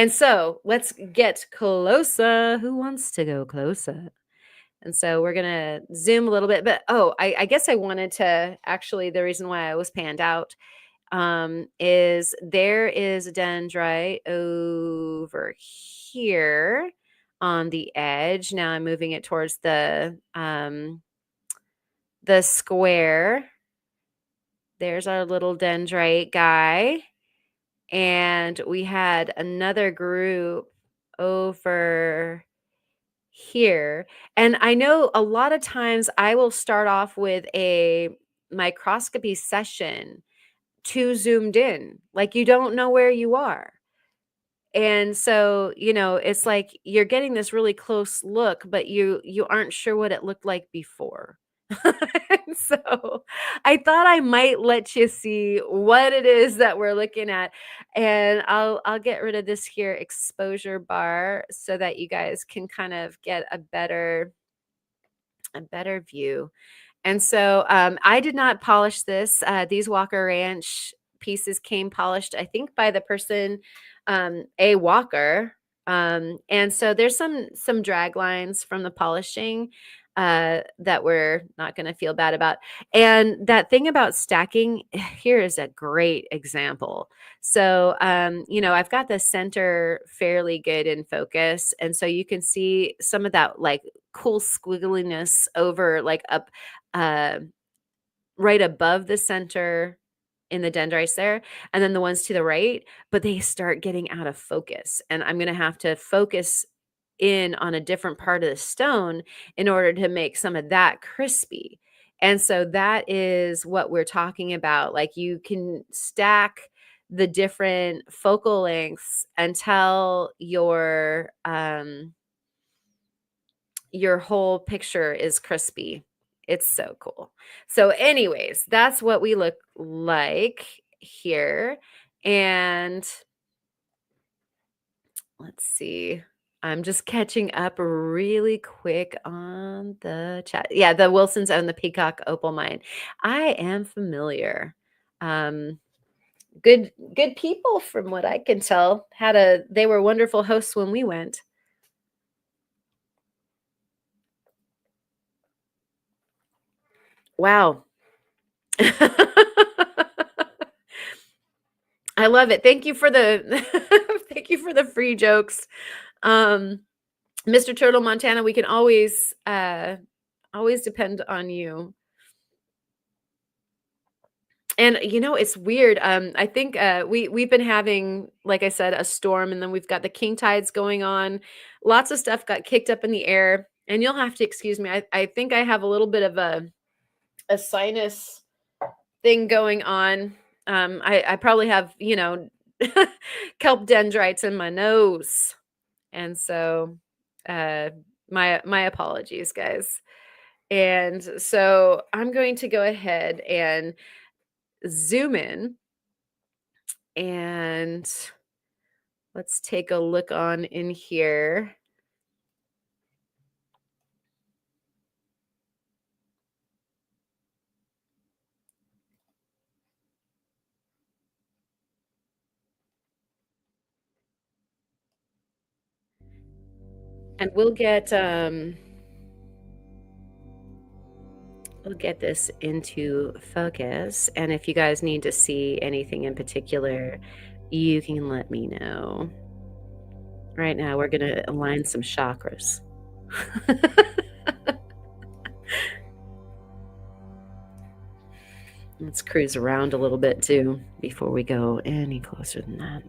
so let's get closer. Who wants to go closer? And so we're gonna zoom a little bit, but I guess I wanted to actually, the reason why I was panned out is there is a dendrite over here on the edge. Now I'm moving it towards the square. There's our little dendrite guy. And we had another group over here. And I know a lot of times I will start off with a microscopy session too zoomed in, like you don't know where you are. And so, it's like you're getting this really close look, but you aren't sure what it looked like before. And so I thought I might let you see what it is that we're looking at. And I'll get rid of this here exposure bar so that you guys can kind of get a better view. And so I did not polish this. These Walker Ranch pieces came polished, I think, by the person, A. Walker. And so there's some drag lines from the polishing that we're not going to feel bad about. And that thing about stacking, here is a great example. So, I've got the center fairly good in focus. And so you can see some of that like cool squiggliness over like up right above the center in the dendrites there, and then the ones to the right, but they start getting out of focus. And I'm going to have to focus in on a different part of the stone in order to make some of that crispy. And so that is what we're talking about. Like you can stack the different focal lengths until your whole picture is crispy. It's so cool. So anyways, that's what we look like here. And let's see. I'm just catching up really quick on the chat. Yeah, the Wilsons own the Peacock Opal Mine. I am familiar. Good people from what I can tell. They were wonderful hosts when we went. Wow. I love it. Thank you for the thank you for the free jokes. Mr. Turtle Montana, we can always depend on you. And it's weird. I think we've been having, like I said, a storm, and then we've got the king tides going on. Lots of stuff got kicked up in the air, and you'll have to excuse me. I think I have a little bit of a sinus thing going on. I probably have, kelp dendrites in my nose. And so my apologies, guys. And so I'm going to go ahead and zoom in, and let's take a look on in here. And we'll get We'll get this into focus. And if you guys need to see anything in particular, you can let me know. Right now, we're going to align some chakras. Let's cruise around a little bit too before we go any closer than that.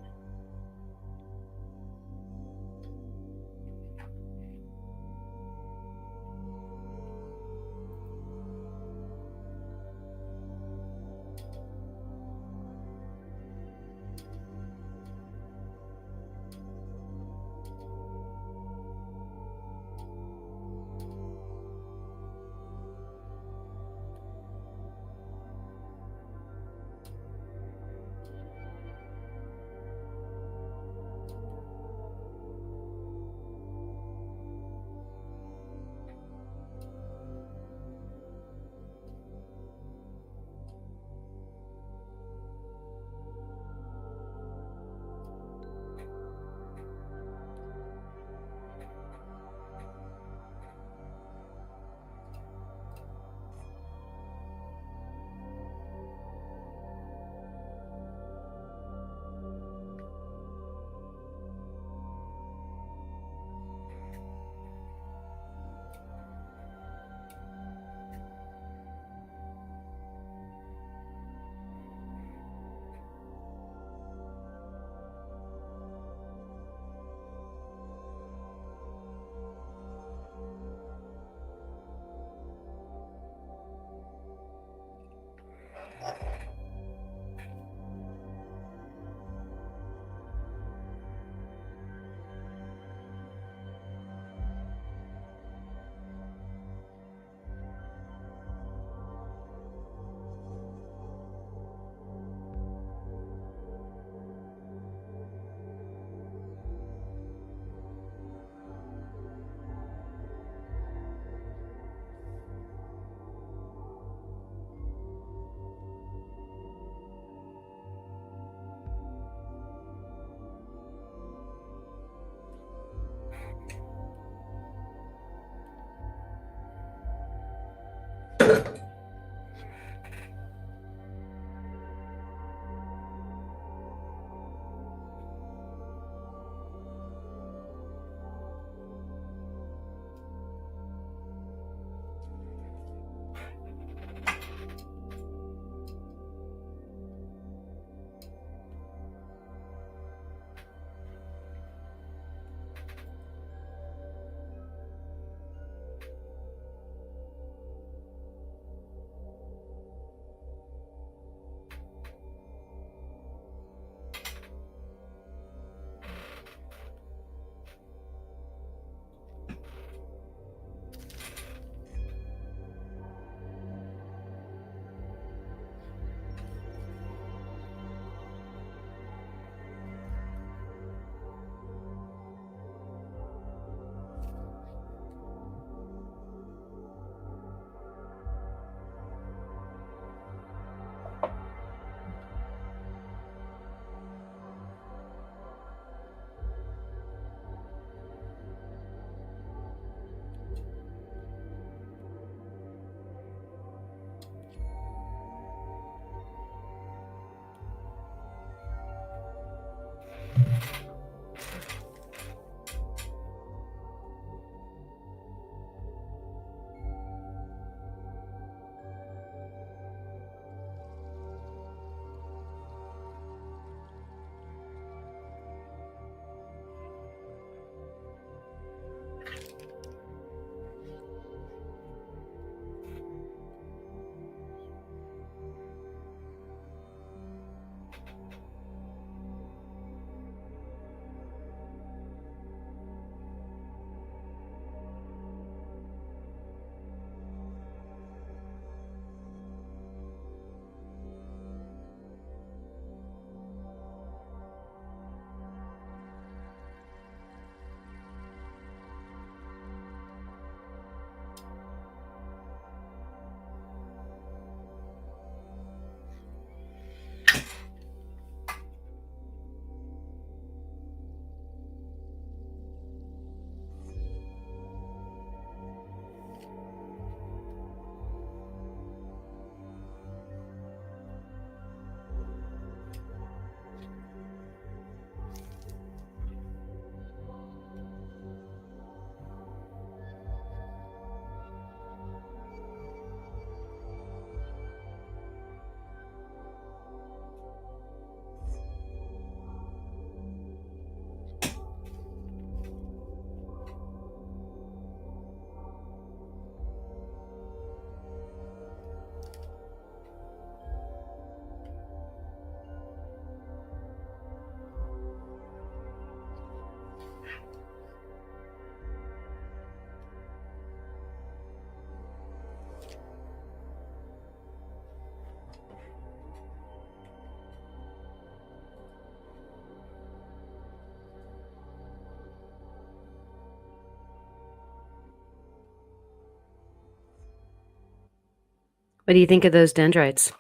What do you think of those dendrites?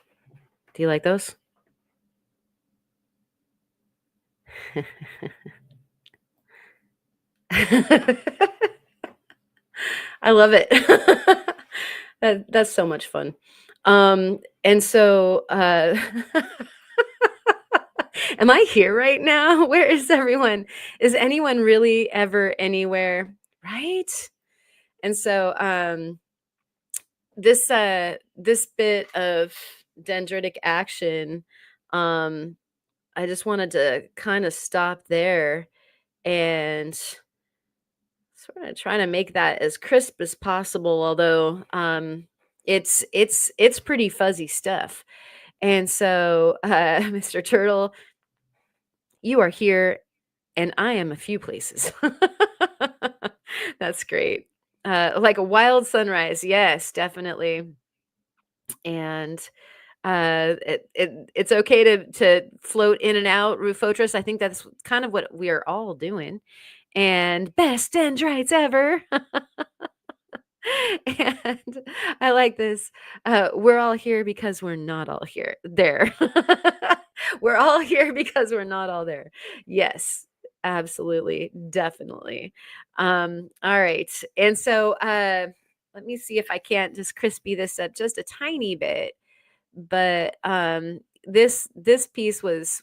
Do you like those? I love it. That's so much fun. And so, am I here right now? Where is everyone? Is anyone really ever anywhere? Right? And so, this bit of dendritic action, um, I just wanted to kind of stop there and sort of trying to make that as crisp as possible, although it's pretty fuzzy stuff. And so, Mr. Turtle, you are here, and I am a few places. That's great. Like a wild sunrise, yes, definitely. And it's okay to float in and out, Rufotris. I think that's kind of what we are all doing. And best dendrites ever. And I like this. We're all here because we're not all here. There. We're all here because we're not all there. Yes, absolutely. Definitely. All right. And so let me see if I can't just crispy this up just a tiny bit. But this piece was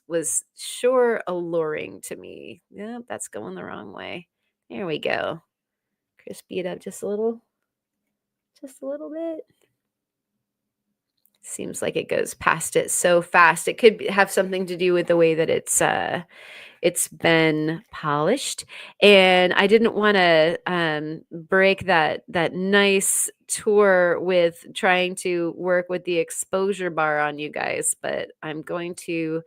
sure alluring to me. Yeah, that's going the wrong way. There we go. Crispy it up just a little bit. Seems like it goes past it so fast. It could have something to do with the way that it's been polished, and I didn't want to break that nice tour with trying to work with the exposure bar on you guys, but I'm going to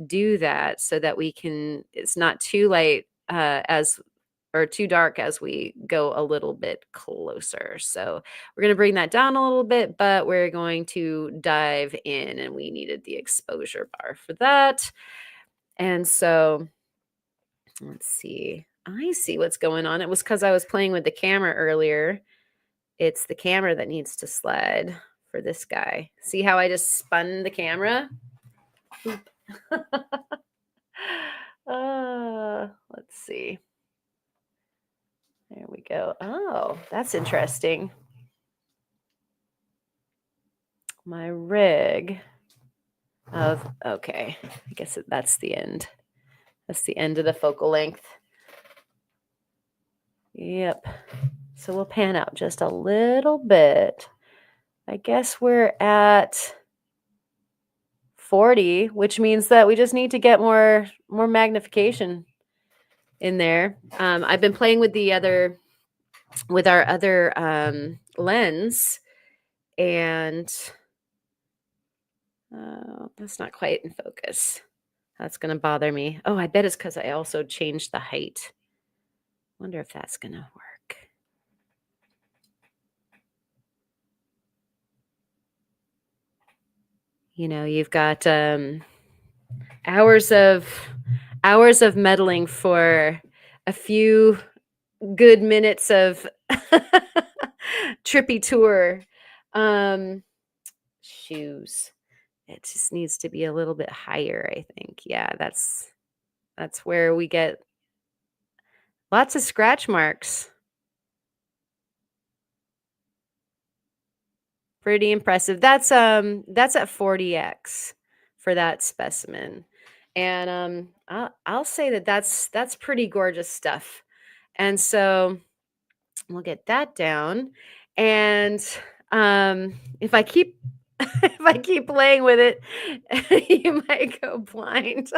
do that so that we can. It's not too light as or too dark as we go a little bit closer. So we're going to bring that down a little bit, but we're going to dive in, and we needed the exposure bar for that. And so let's see. I see what's going on. It was because I was playing with the camera earlier. It's the camera that needs to slide for this guy. See how I just spun the camera? Let's see. There we go. Oh, that's interesting. My rig of, okay, I guess that's the end. That's the end of the focal length. Yep. So we'll pan out just a little bit. I guess we're at 40, which means that we just need to get more magnification in there. I've been playing with our other lens, and that's not quite in focus. That's going to bother me. Oh, I bet it's because I also changed the height. Wonder if that's going to work. You know, you've got hours of meddling for a few good minutes of trippy tour. Shoes. It just needs to be a little bit higher, I think. Yeah, that's where we get lots of scratch marks. Pretty impressive. That's at 40x for that specimen. And I'll say that that's pretty gorgeous stuff. And so we'll get that down. And if I keep if I keep playing with it, you might go blind.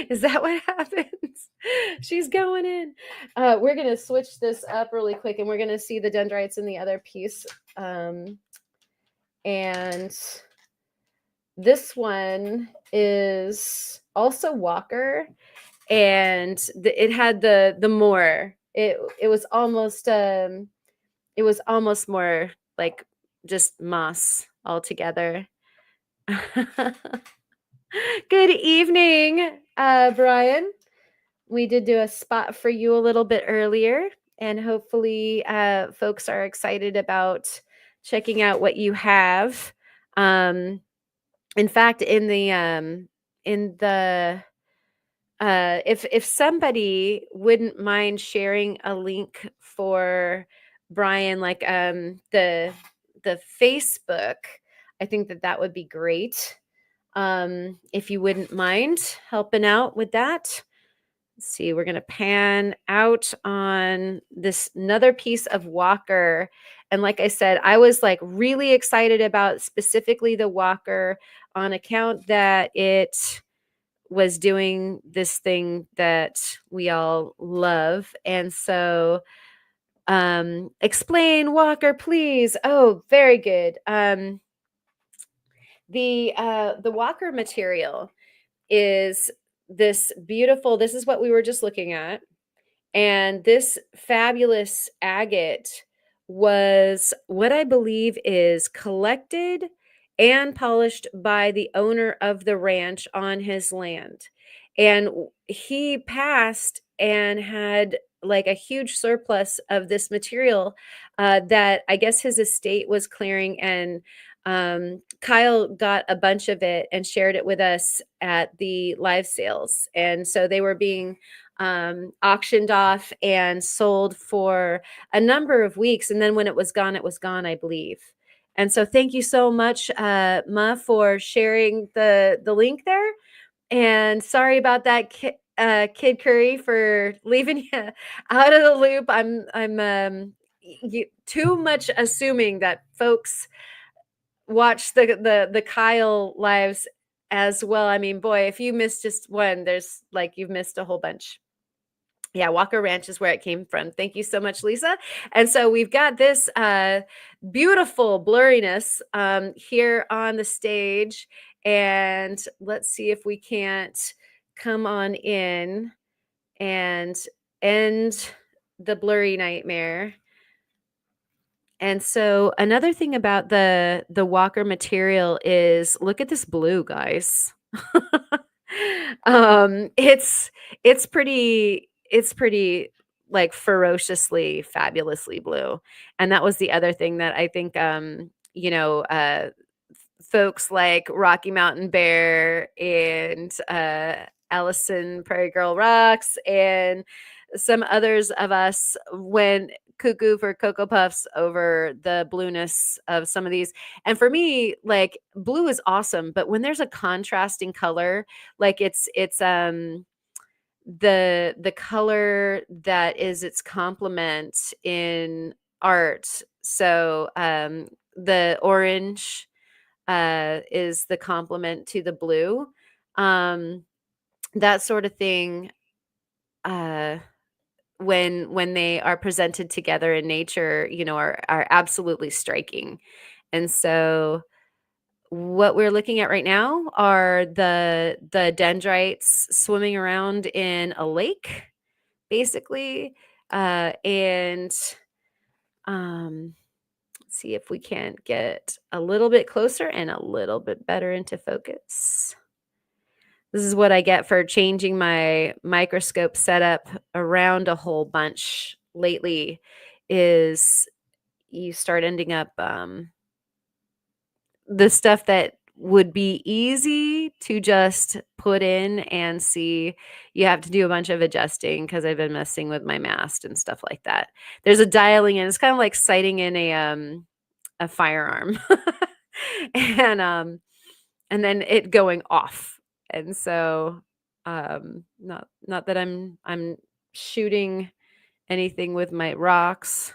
Is that what happens? She's going in. We're going to switch this up really quick, and we're going to see the dendrites in the other piece. And this one is also Walker, and it had the more. It was almost more like just moss altogether. Good evening, Brian. We did do a spot for you a little bit earlier, and hopefully folks are excited about checking out what you have. Um, in fact, in the if somebody wouldn't mind sharing a link for Brian, like the Facebook, I think that that would be great. If you wouldn't mind helping out with that. Let's see, we're going to pan out on this another piece of Walker. And like I said, I was like really excited about specifically the Walker on account that it was doing this thing that we all love. And so explain Walker, please. Oh, very good. The Walker material is this beautiful, this is what we were just looking at. And this fabulous agate was what I believe is collected and polished by the owner of the ranch on his land. And he passed and had like a huge surplus of this material that I guess his estate was clearing. And Kyle got a bunch of it and shared it with us at the live sales. And so they were being auctioned off and sold for a number of weeks. And then when it was gone, I believe. And so thank you so much, Ma, for sharing the link there. And sorry about that, Kid Curry, for leaving you out of the loop. I'm too much assuming that folks watch the Kyle lives as well. I mean, boy, if you missed just one, there's like you've missed a whole bunch. Yeah, Walker Ranch is where it came from. Thank you so much, Lisa. And so we've got this beautiful blurriness here on the stage. And let's see if we can't come on in and end the blurry nightmare. And so another thing about the Walker material is look at this blue, guys. It's pretty like ferociously fabulously blue. And that was the other thing that I think folks like Rocky Mountain Bear and Allison Prairie Girl Rocks and some others of us went cuckoo for Cocoa Puffs over the blueness of some of these. And for me, like blue is awesome, but when there's a contrasting color, like it's the color that is its complement in art. So the orange is the complement to the blue. That sort of thing. When they are presented together in nature, are absolutely striking. And so what we're looking at right now are the dendrites swimming around in a lake, basically. And let's see if we can't get a little bit closer and a little bit better into focus. This is what I get for changing my microscope setup around a whole bunch lately, is you start ending up the stuff that would be easy to just put in and see, you have to do a bunch of adjusting because I've been messing with my mast and stuff like that. There's a dialing in. It's kind of like sighting in a firearm and then it going off. And so not that I'm shooting anything with my rocks,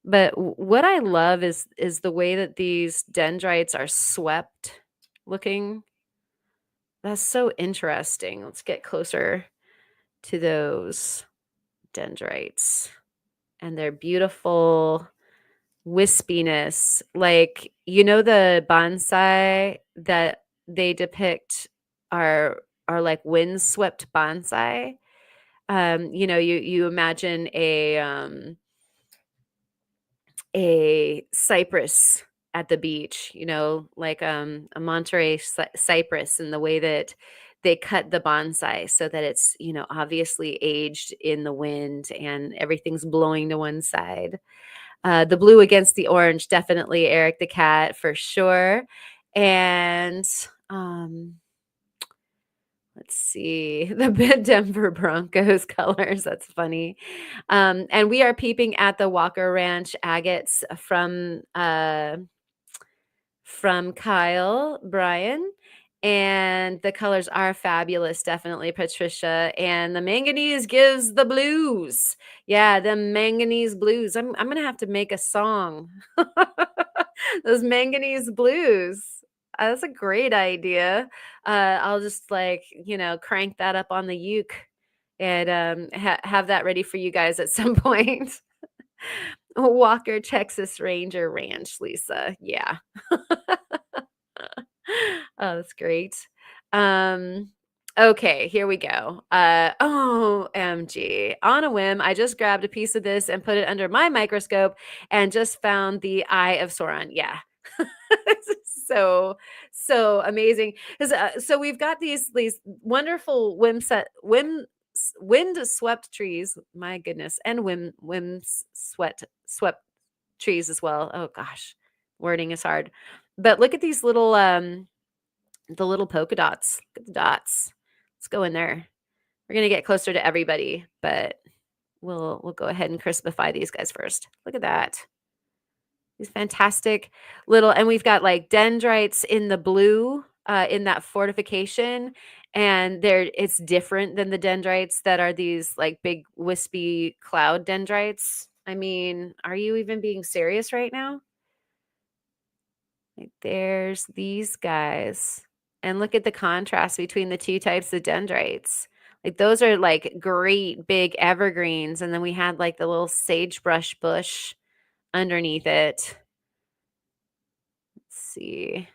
but what I love is the way that these dendrites are swept looking. That's so interesting. Let's get closer to those dendrites and their beautiful wispiness. Like, the bonsai that they depict are like windswept bonsai. You imagine a cypress at the beach, like a Monterey cypress, and the way that they cut the bonsai so that it's, obviously aged in the wind and everything's blowing to one side. The blue against the orange, definitely Eric the cat for sure. And let's see, the Denver Broncos colors. That's funny. And we are peeping at the Walker Ranch agates from Kyle Brian. And the colors are fabulous, definitely, Patricia. And the manganese gives the blues. Yeah, the manganese blues. I'm gonna have to make a song. Those manganese blues. That's a great idea. I'll just like, crank that up on the uke and have that ready for you guys at some point. Walker, Texas Ranger Ranch, Lisa. Yeah. Oh, that's great. Okay, here we go. OMG. On a whim, I just grabbed a piece of this and put it under my microscope and just found the Eye of Sauron. Yeah. This is so amazing. So we've got these wonderful wind swept trees. My goodness, and swept trees as well. Oh gosh, wording is hard. But look at these little the little polka dots. Look at the dots. Let's go in there. We're gonna get closer to everybody, but we'll go ahead and crispify these guys first. Look at that. These fantastic little, and we've got like dendrites in the blue, in that fortification, and it's different than the dendrites that are these like big wispy cloud dendrites. I mean, are you even being serious right now? Like, there's these guys. And look at the contrast between the two types of dendrites. Like those are like great big evergreens. And then we had like the little sagebrush bush underneath it. Let's see.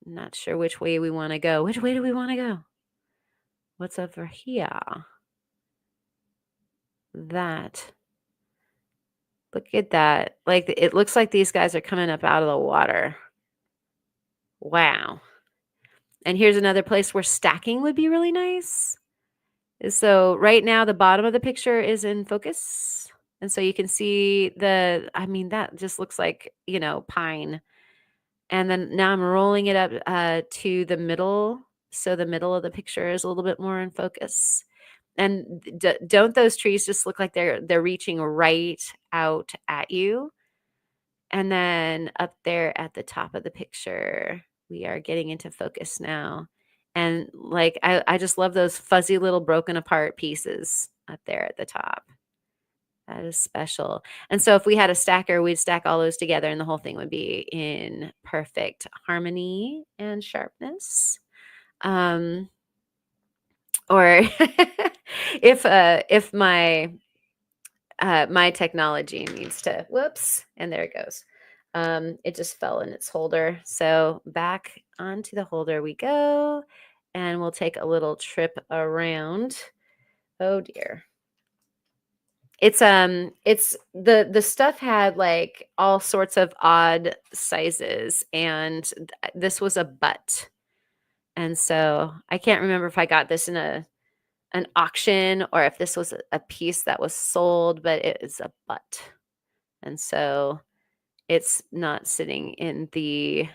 Not sure which way we want to go. Which way do we want to go? What's over here? That. Look at that. Like it looks like these guys are coming up out of the water. Wow. And here's another place where stacking would be really nice. So right now the bottom of the picture is in focus. And so you can see that just looks like, pine. And then now I'm rolling it up to the middle. So the middle of the picture is a little bit more in focus. And don't those trees just look like they're reaching right out at you? And then up there at the top of the picture, we are getting into focus now. And like I just love those fuzzy little broken apart pieces up there at the top. That is special. And so if we had a stacker, we'd stack all those together and the whole thing would be in perfect harmony and sharpness. Or if my technology needs to, whoops, and there it goes. It just fell in its holder. So back onto the holder we go, and we'll take a little trip around. Oh dear. It's the stuff had like all sorts of odd sizes, and this was a butt. And so I can't remember if I got this in an auction or if this was a piece that was sold, but it is a butt. And so it's not sitting in the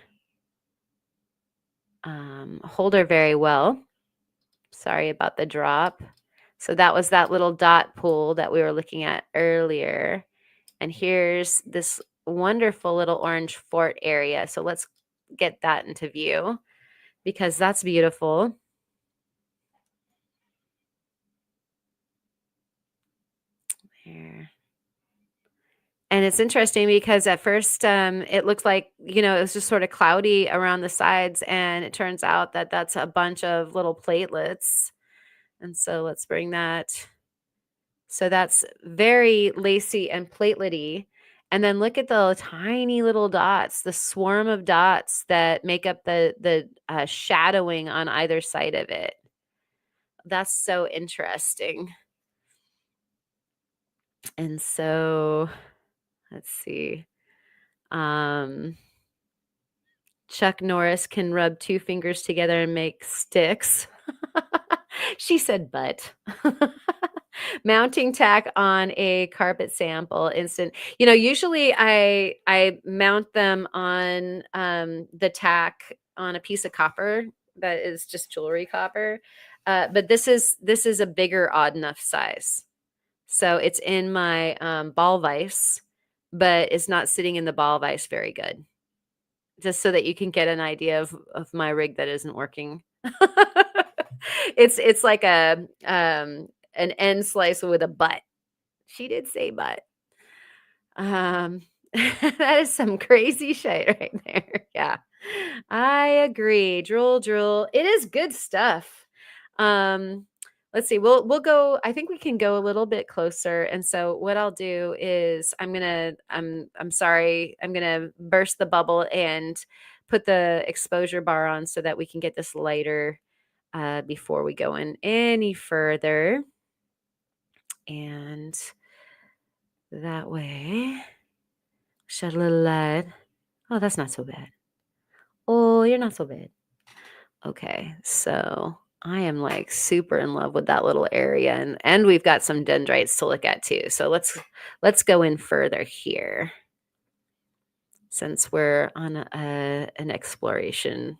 holder very well. Sorry about the drop. So that was that little dot pool that we were looking at earlier. And here's this wonderful little orange fort area. So let's get that into view because that's beautiful. Here. And it's interesting because at first it looked like, it was just sort of cloudy around the sides. And it turns out that that's a bunch of little platelets. And so let's bring that. So that's very lacy and platelety. And then look at the tiny little dots, the swarm of dots that make up the shadowing on either side of it. That's so interesting. And so let's see. Chuck Norris can rub two fingers together and make sticks. She said, but. Mounting tack on a carpet sample instant. Usually I mount them on the tack on a piece of copper that is just jewelry copper. But this is a bigger odd enough size. So it's in my ball vise, but it's not sitting in the ball vise very good. Just so that you can get an idea of my rig that isn't working. It's like an end slice with a butt. She did say butt. That is some crazy shit right there. Yeah. I agree. Drool. It is good stuff. Um, let's see. We'll go. I think we can go a little bit closer. And so what I'll do is I'm sorry. I'm gonna burst the bubble and put the exposure bar on so that we can get this lighter before we go in any further. And that way, shed a little light. Oh, that's not so bad. Oh, you're not so bad. Okay, so I am like super in love with that little area, and we've got some dendrites to look at too. So let's go in further here, since we're on an exploration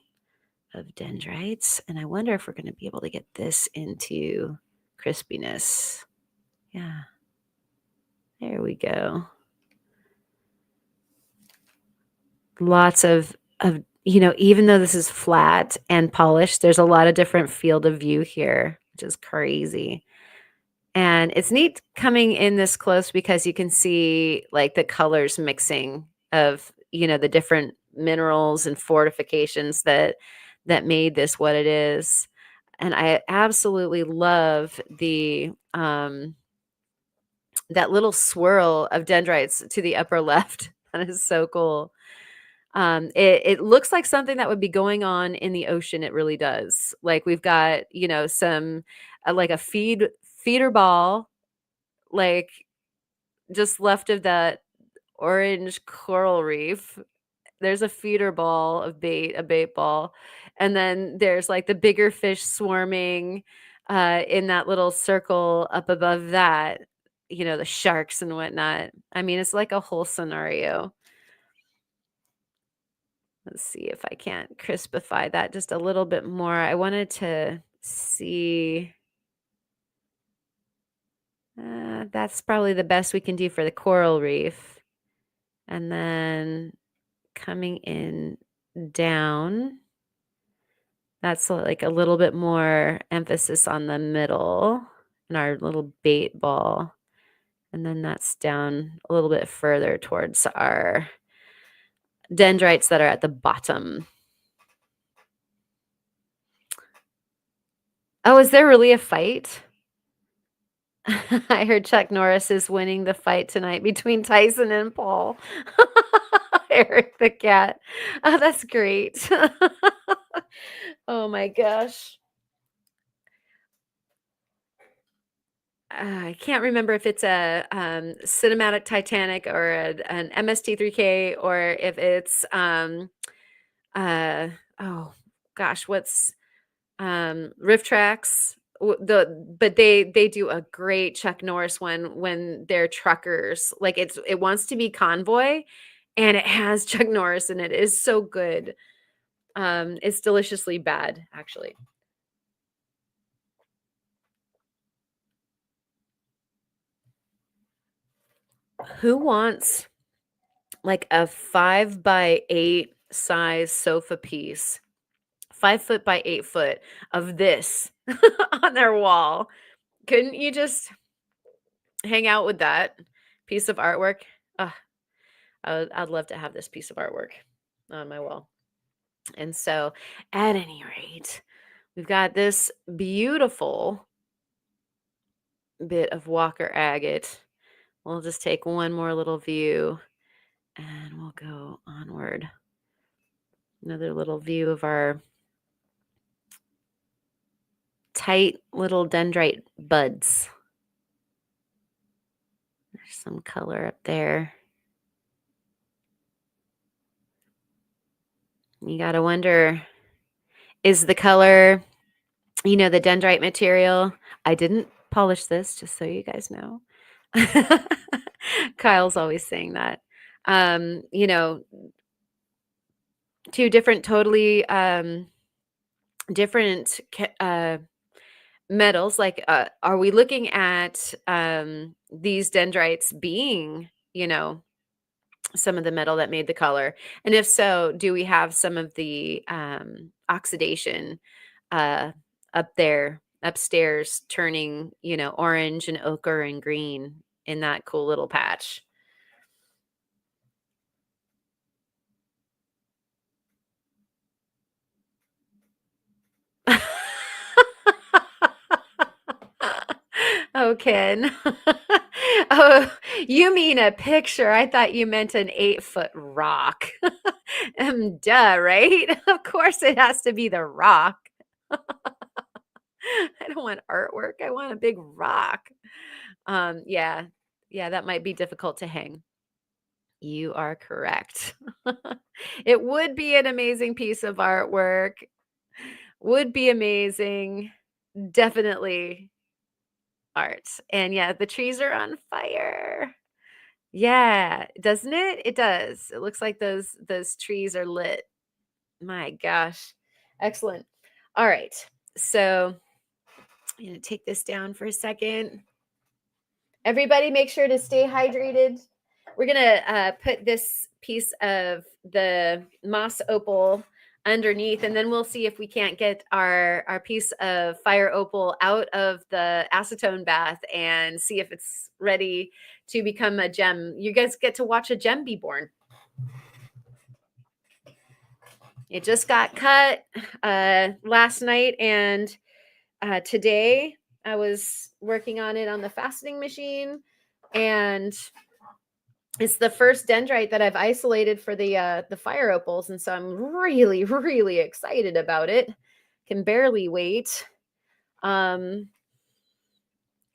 of dendrites. And I wonder if we're going to be able to get this into crispiness. Yeah, there we go. Lots of even though this is flat and polished, there's a lot of different field of view here, which is crazy. And it's neat coming in this close because you can see like the colors mixing of, the different minerals and fortifications that made this what it is. And I absolutely love the that little swirl of dendrites to the upper left. That is so cool. It looks like something that would be going on in the ocean. It really does. Like we've got, some like a feeder ball, like just left of that orange coral reef. There's a feeder ball of bait, a bait ball. And then there's like the bigger fish swarming in that little circle up above that, the sharks and whatnot. I mean, it's like a whole scenario. Let's see if I can't crispify that just a little bit more. I wanted to see. That's probably the best we can do for the coral reef. And then coming in down, that's like a little bit more emphasis on the middle and our little bait ball. And then that's down a little bit further towards our dendrites that are at the bottom. Oh, is there really a fight? I heard Chuck Norris is winning the fight tonight between Tyson and Paul. Eric the cat. Oh, that's great. Oh my gosh. I can't remember if it's a cinematic Titanic or an MST3K or if it's oh gosh, what's Riff Tracks. But they do a great Chuck Norris one when they're truckers. Like it wants to be Convoy, and it has Chuck Norris in it. It is so good. It's deliciously bad, actually. Who wants like a 5x8 size sofa piece, 5 foot by 8 foot of this on their wall? Couldn't you just hang out with that piece of artwork? I'd love to have this piece of artwork on my wall. And so, at any rate, we've got this beautiful bit of Walker agate. We'll just take one more little view and we'll go onward. Another little view of our tight little dendrite buds. There's some color up there. You got to wonder, is the color, the dendrite material? I didn't polish this just so you guys know. Kyle's always saying that. You know, two different, totally different metals. Like, are we looking at these dendrites being, some of the metal that made the color? And if so, do we have some of the oxidation uh, up there, upstairs, turning, orange and ochre and green in that cool little patch? Oh, Ken. Oh, you mean a picture. I thought you meant an 8-foot rock. Duh, right? Of course it has to be the rock. I don't want artwork. I want a big rock. Yeah. Yeah, that might be difficult to hang. You are correct. It would be an amazing piece of artwork. Would be amazing. Definitely art. And yeah, the trees are on fire. Yeah, doesn't it? It does. It looks like those trees are lit. My gosh. Excellent. All right. So I'm going to take this down for a second. Everybody make sure to stay hydrated. We're going to put this piece of the moss opal underneath, and then we'll see if we can't get our piece of fire opal out of the acetone bath and see if it's ready to become a gem. You guys get to watch a gem be born. It just got cut last night, and today I was working on it on the faceting machine, and it's the first dendrite that I've isolated for the fire opals, and so I'm really, really excited about it. Can barely wait. And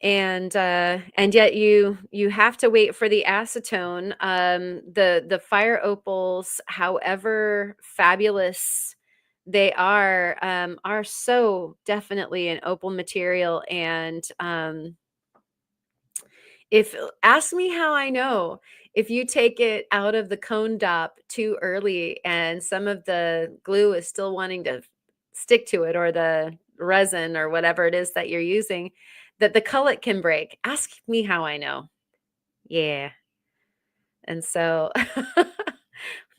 yet you have to wait for the acetone. The fire opals, however fabulous they are so definitely an opal material. And if ask me how I know, if you take it out of the cone dop too early and some of the glue is still wanting to stick to it, or the resin or whatever it is that you're using, that the cullet can break. Ask me how I know. Yeah. And so I'm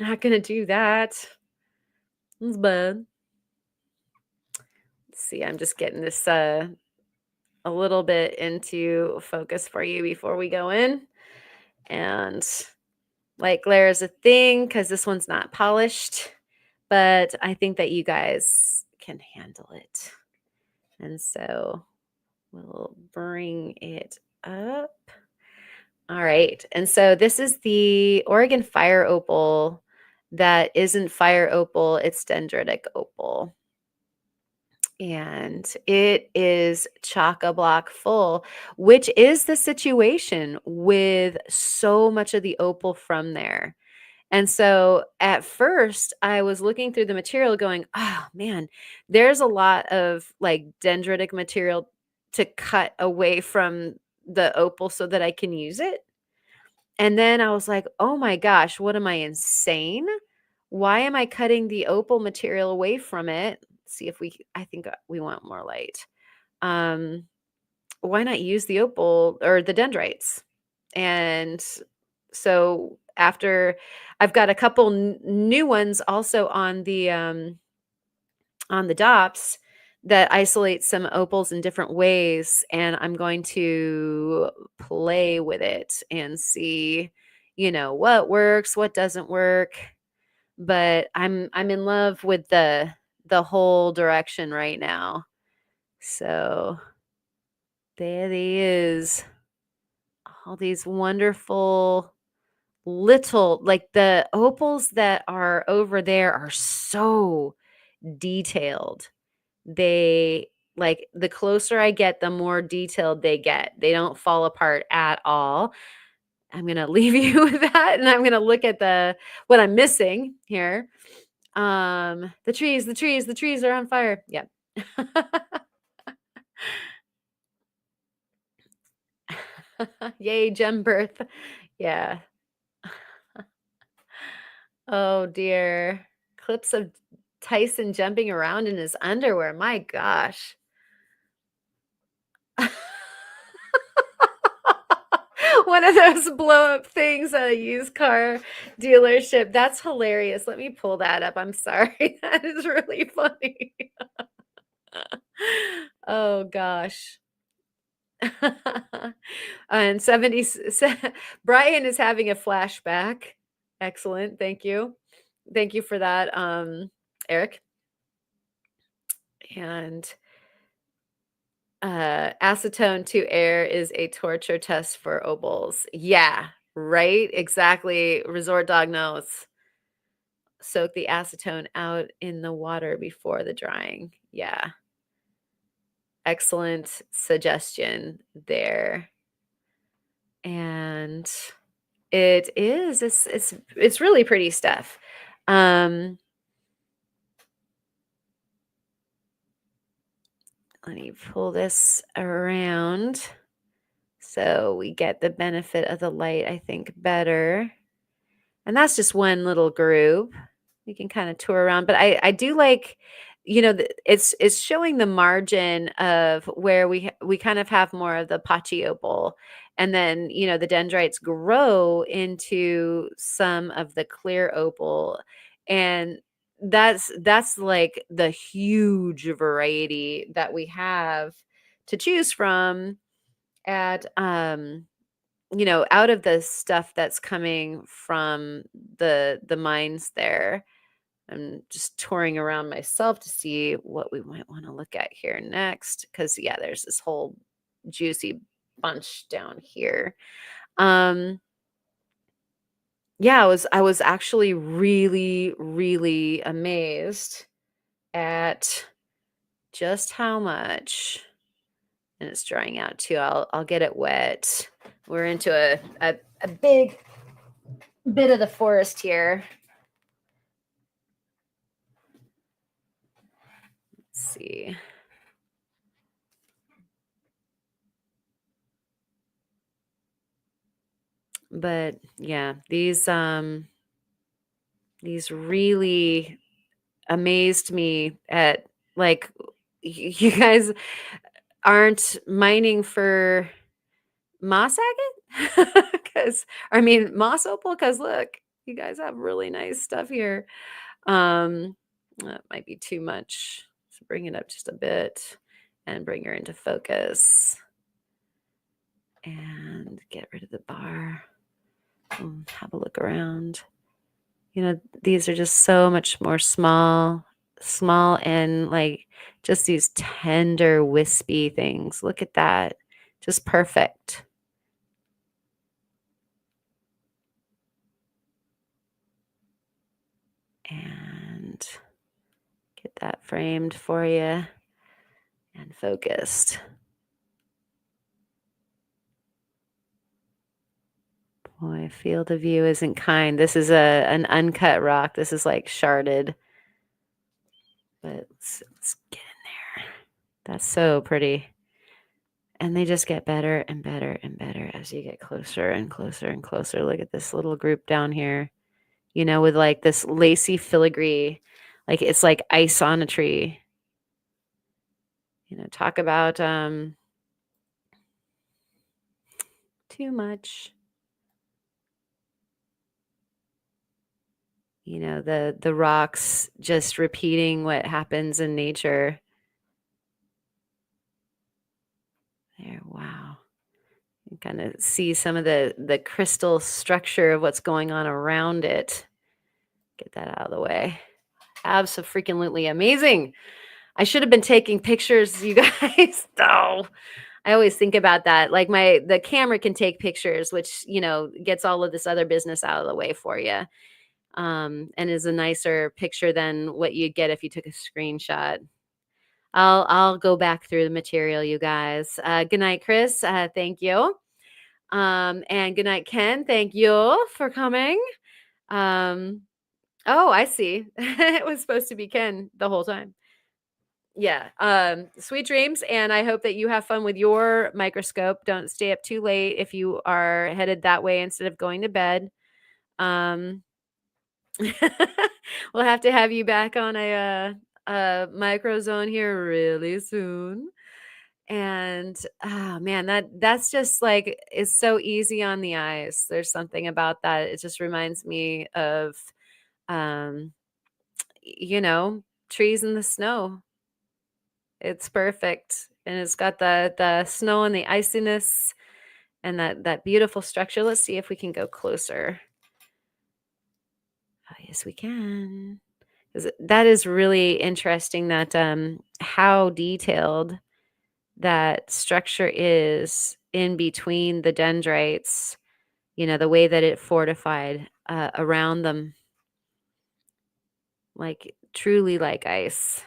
not going to do that. It's bad. Let's see, I'm just getting this a little bit into focus for you before we go in. And light glare is a thing because this one's not polished, but I think that you guys can handle it. And so we'll bring it up. All right. And so this is the Oregon fire opal that isn't fire opal, it's dendritic opal. And it is chock-a-block full, which is the situation with so much of the opal from there. And so at first I was looking through the material going, oh man, there's a lot of like dendritic material to cut away from the opal so that I can use it. And then I was like, oh my gosh, what am I, insane? Why am I cutting the opal material away from it? Let's see if I think we want more light. Why not use the opal or the dendrites? And so after I've got a couple new ones also on the dops that isolate some opals in different ways, and I'm going to play with it and see, what works, what doesn't work. But I'm in love with the whole direction right now. So there he is. All these wonderful little, like the opals that are over there are so detailed. They, like, the closer I get, the more detailed they get. They don't fall apart at all. I'm going to leave you with that, and I'm going to look at what I'm missing here. The trees are on fire. Yeah. Yay, gem birth. Yeah. Oh dear. Clips of Tyson jumping around in his underwear. My gosh. One of those blow up things at a used car dealership. That's hilarious. Let me pull that up. I'm sorry. That is really funny. Oh gosh. And 70 Brian is having a flashback. Excellent. Thank you. Thank you for that, Eric. And acetone to air is a torture test for Opals. Yeah, right? Exactly. Resort dog knows. Soak the acetone out in the water before the drying. Yeah. Excellent suggestion there. And it's really pretty stuff. Let me pull this around so we get the benefit of the light, I think, better. And that's just one little group. We can kind of tour around, but I do like, it's showing the margin of where we kind of have more of the patchy opal, and then the dendrites grow into some of the clear opal, and that's like the huge variety that we have to choose from at out of the stuff that's coming from the mines there. I'm just touring around myself to see what we might want to look at here next, because yeah, there's this whole juicy bunch down here. Yeah, I was actually really, really amazed at just how much, and it's drying out too. I'll get it wet. We're into a big bit of the forest here. Let's see. But yeah, these really amazed me at, like, you guys aren't mining for moss agate? Because I mean moss opal, because look, you guys have really nice stuff here. That might be too much. So bring it up just a bit and bring her into focus. And get rid of the bar. Have a look around. These are just so much more small and like just these tender, wispy things. Look at that. Just perfect. And get that framed for you and focused. Boy, field of view isn't kind. This is an uncut rock. This is like sharded. But let's get in there. That's so pretty. And they just get better and better and better as you get closer and closer and closer. Look at this little group down here, with like this lacy filigree, like it's like ice on a tree. Talk about too much. The rocks just repeating what happens in nature. There, wow. You kind of see some of the crystal structure of what's going on around it. Get that out of the way. Abso-freaking-lutely amazing. I should have been taking pictures, you guys. Oh, I always think about that. Like the camera can take pictures, which, gets all of this other business out of the way for you. And is a nicer picture than what you'd get if you took a screenshot. I'll go back through the material, you guys. Good night, Chris. Thank you. And good night, Ken. Thank you for coming. Oh, I see. It was supposed to be Ken the whole time. Yeah. Sweet dreams. And I hope that you have fun with your microscope. Don't stay up too late if you are headed that way instead of going to bed. Um, we'll have to have you back on a microzone here really soon. And oh man, that's just like it's so easy on the eyes. There's something about that. It just reminds me of um, trees in the snow. It's perfect. And it's got the snow and the iciness and that beautiful structure. Let's see if we can go closer. Oh, yes, we can. 'Cause that is really interesting that how detailed that structure is in between the dendrites, the way that it fortified around them, like truly like ice.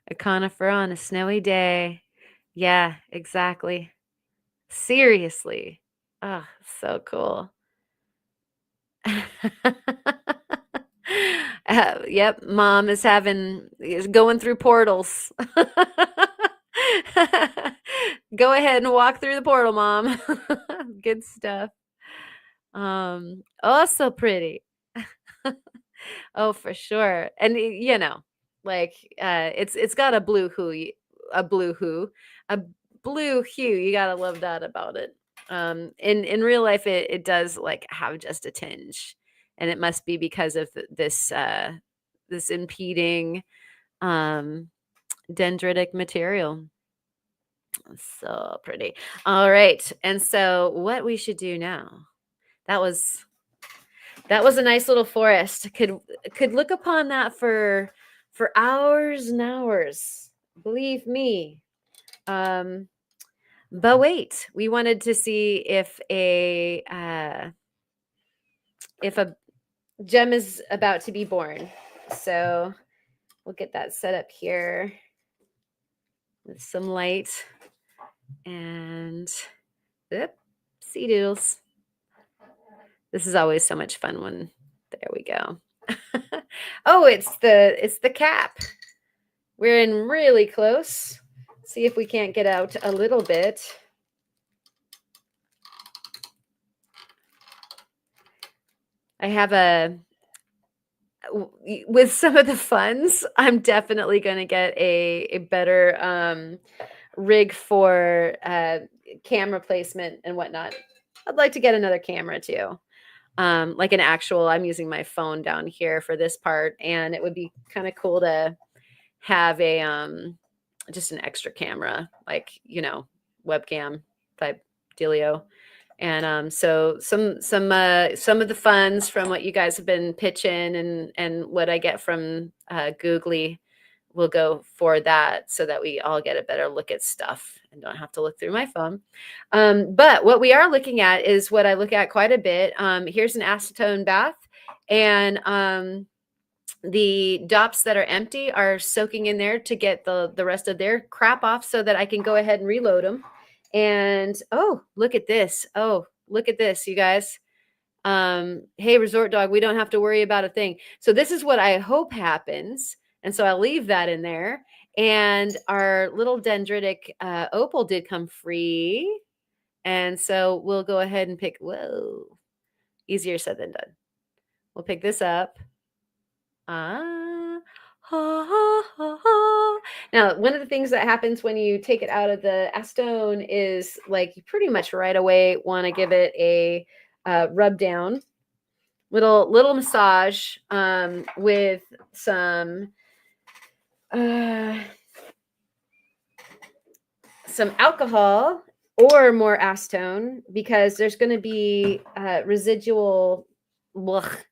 A conifer on a snowy day. Yeah, exactly. Seriously. Oh, so cool. Yep, mom is going through portals. Go ahead and walk through the portal, mom. Good stuff. Oh, so pretty. Oh, for sure. And like it's got a blue hue, a blue hue. You gotta love that about it. In real life, it does like have just a tinge, and it must be because of this impeding um dendritic material. So pretty. All right, and so what we should do now? That was That was a nice little forest. Could look upon that for hours and hours. Believe me. Um, but wait, we wanted to see if a gem is about to be born. So we'll get that set up here with some light and sea doodles. This is always so much fun when there we go. Oh, it's the cap. We're in really close. See if we can't get out a little bit. I have with some of the funds, I'm definitely going to get a better rig for camera placement and whatnot. I'd like to get another camera too. Like an actual, I'm using my phone down here for this part, and it would be kind of cool to have a just an extra camera, like webcam type dealio. And so some of the funds from what you guys have been pitching and what I get from Googly will go for that, so that we all get a better look at stuff and don't have to look through my phone. But what we are looking at is what I look at quite a bit. Here's an acetone bath, and the dops that are empty are soaking in there to get the rest of their crap off, so that I can go ahead and reload them. And oh, look at this. Oh, look at this, you guys. Hey, Resort Dog, we don't have to worry about a thing. So this is what I hope happens. And so I'll leave that in there. And our little dendritic opal did come free. And so we'll go ahead and pick, whoa, easier said than done. We'll pick this up. Ah, ha, ha, ha, ha. Now, one of the things that happens when you take it out of the acetone is like you pretty much right away want to give it a rub down, little massage with some alcohol or more acetone, because there's going to be residual. Blech.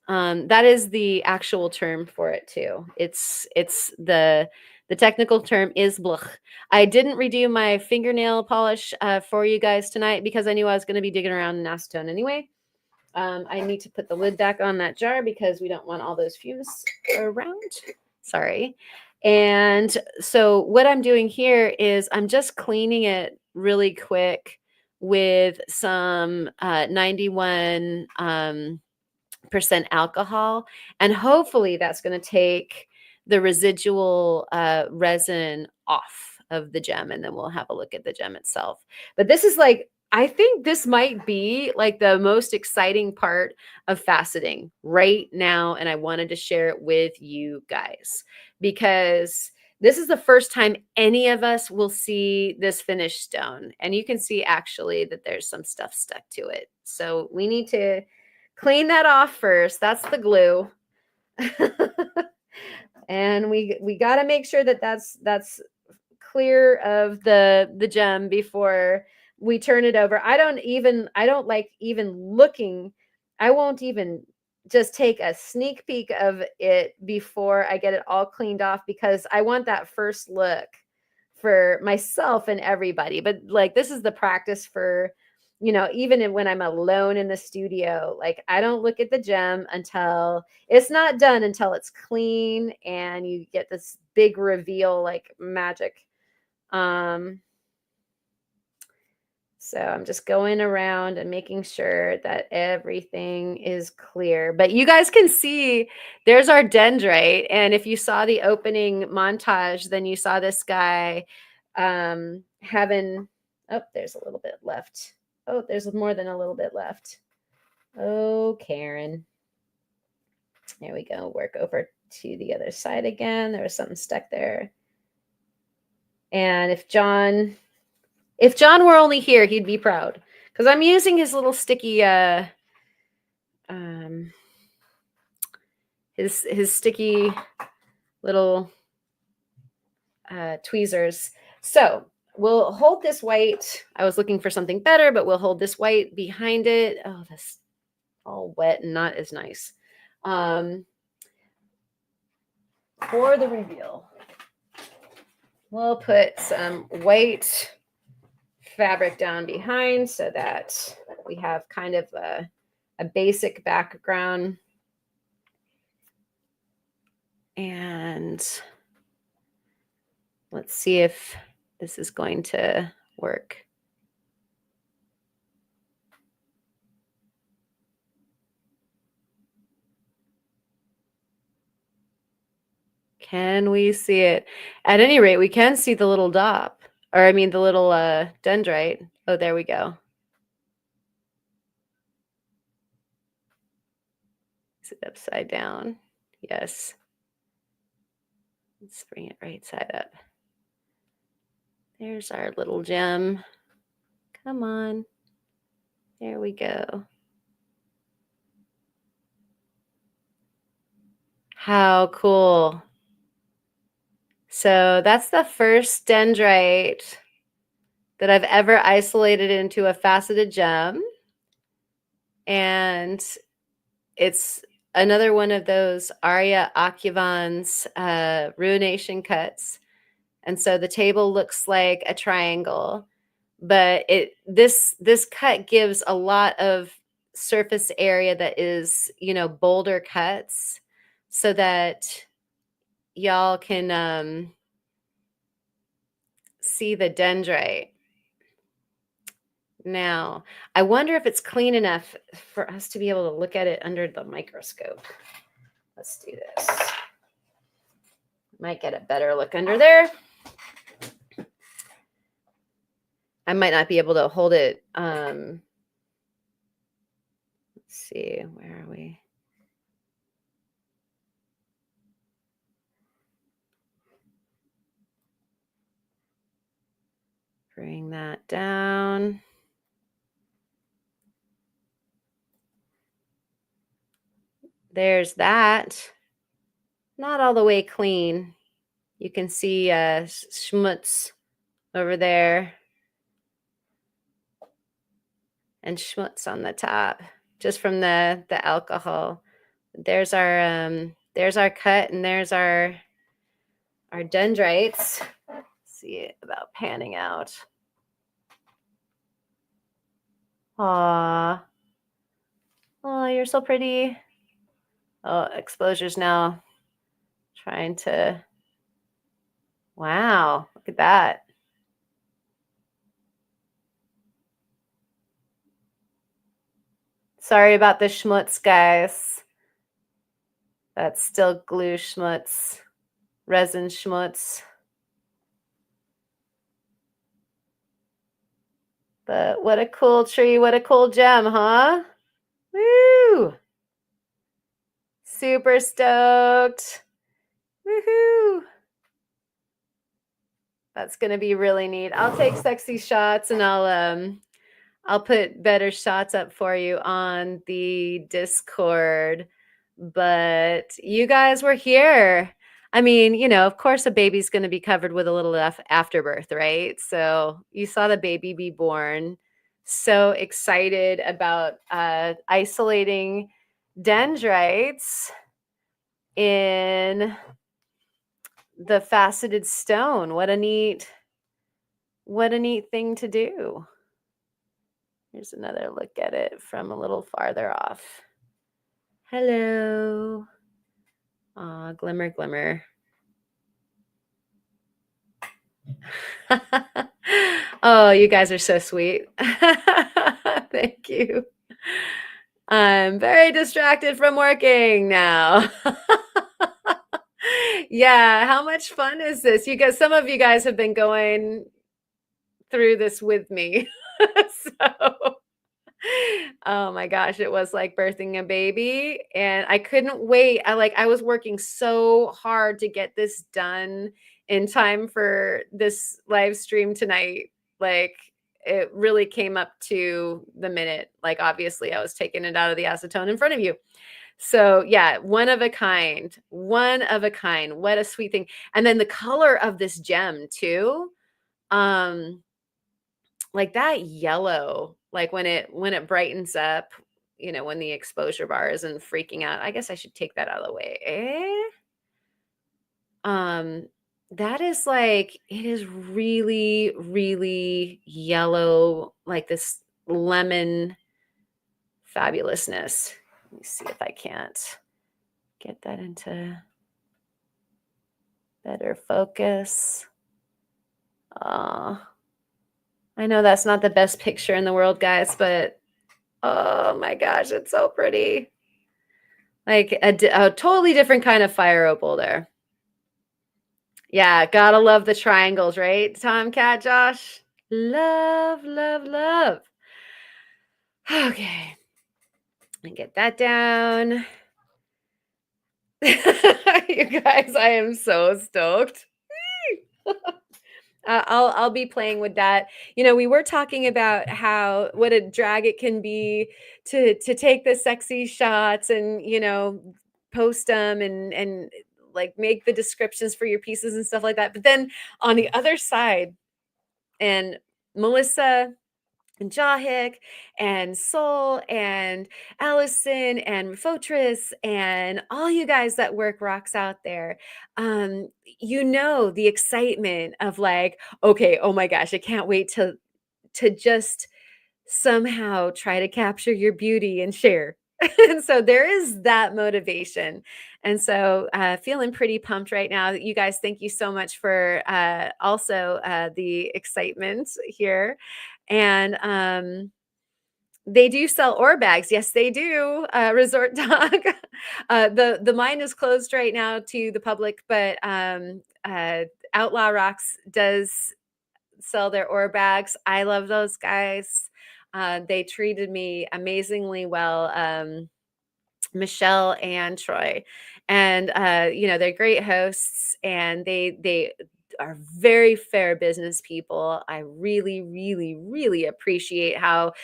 That is the actual term for it too. It's the technical term is blech. I didn't redo my fingernail polish for you guys tonight because I knew I was going to be digging around in acetone anyway. I need to put the lid back on that jar because we don't want all those fumes around. Sorry. And so what I'm doing here is I'm just cleaning it really quick with some 91 percent alcohol, and hopefully that's going to take the residual resin off of the gem, and then we'll have a look at the gem itself. But this is like, I think this might be like the most exciting part of faceting right now, and I wanted to share it with you guys because this is the first time any of us will see this finished stone, and you can see actually that there's some stuff stuck to it. So we need to clean that off first. That's the glue. And we got to make sure that that's clear of the gem before we turn it over. I don't like even looking. I won't even just take a sneak peek of it before I get it all cleaned off, because I want that first look for myself and everybody. But like, this is the practice for, even when I'm alone in the studio, like I don't look at the gem until it's not done, until it's clean and you get this big reveal like magic. So I'm just going around and making sure that everything is clear. But you guys can see there's our dendrite. And if you saw the opening montage, then you saw this guy having, oh, there's a little bit left. Oh, there's more than a little bit left. Oh, Karen. There we go. Work over to the other side again. There was something stuck there. And if John were only here, he'd be proud, because I'm using his little sticky his sticky little tweezers. So we'll hold this white. I was looking for something better, but we'll hold this white behind it. Oh, that's all wet and not as nice. For the reveal, we'll put some white fabric down behind so that we have kind of a basic background. And let's see if this is going to work. Can we see it? At any rate, we can see the little dop, or I mean the little dendrite. Oh, there we go. Is it upside down? Yes. Let's bring it right side up. There's our little gem. Come on. There we go. How cool. So that's the first dendrite that I've ever isolated into a faceted gem. And it's another one of those Arya Akhavan's ruination cuts. And so the table looks like a triangle, but this cut gives a lot of surface area that is, boulder cuts, so that y'all can see the dendrite. Now, I wonder if it's clean enough for us to be able to look at it under the microscope. Let's do this. Might get a better look under there. I might not be able to hold it. Let's see, where are we? Bring that down. There's that. Not all the way clean. You can see schmutz over there and schmutz on the top, just from the alcohol. There's our cut, and there's our dendrites. Let's see about panning out. Aw. Oh, you're so pretty. Oh, exposure's now trying to Wow, look at that. Sorry about the schmutz, guys. That's still glue schmutz, resin schmutz. But what a cool tree, what a cool gem, huh? Woo! Super stoked. Woohoo! That's gonna be really neat. I'll take sexy shots and I'll put better shots up for you on the Discord. But you guys were here. I mean, of course a baby's going to be covered with a little afterbirth, right? So you saw the baby be born. So excited about isolating dendrites in the faceted stone. What a neat thing to do. Here's another look at it from a little farther off. Hello. Aw, glimmer, glimmer. Oh, you guys are so sweet. Thank you. I'm very distracted from working now. Yeah, how much fun is this? You guys, some of you guys have been going through this with me. So oh my gosh, it was like birthing a baby and I couldn't wait. I was working so hard to get this done in time for this live stream tonight. Like it really came up to the minute. Like obviously I was taking it out of the acetone in front of you. So yeah, one of a kind. One of a kind. What a sweet thing. And then the color of this gem too. Um like that yellow, like when it brightens up, when the exposure bar isn't freaking out. I guess I should take that out of the way. Um, that is like it is really, really yellow, like this lemon fabulousness. Let me see if I can't get that into better focus. I know that's not the best picture in the world, guys, but oh my gosh, it's so pretty. Like a totally different kind of fire opal there. Yeah, gotta love the triangles, right? Tomcat Josh. Love, love, love. Okay. And get that down. You guys, I am so stoked. I'll be playing with that. We were talking about how what a drag it can be to take the sexy shots and post them and like make the descriptions for your pieces and stuff like that. But then on the other side, and Melissa and Jahik and Soul and Allison and Fotris and all you guys that work rocks out there, the excitement of like, okay, oh my gosh, I can't wait to just somehow try to capture your beauty and share. And so there is that motivation. And so feeling pretty pumped right now. You guys, thank you so much for also the excitement here. And they do sell ore bags. Yes, they do. Resort Dog. The mine is closed right now to the public, but Outlaw Rocks does sell their ore bags. I love those guys. They treated me amazingly well. Michelle and Troy, and they're great hosts, and they are very fair business people. I really, really, really appreciate how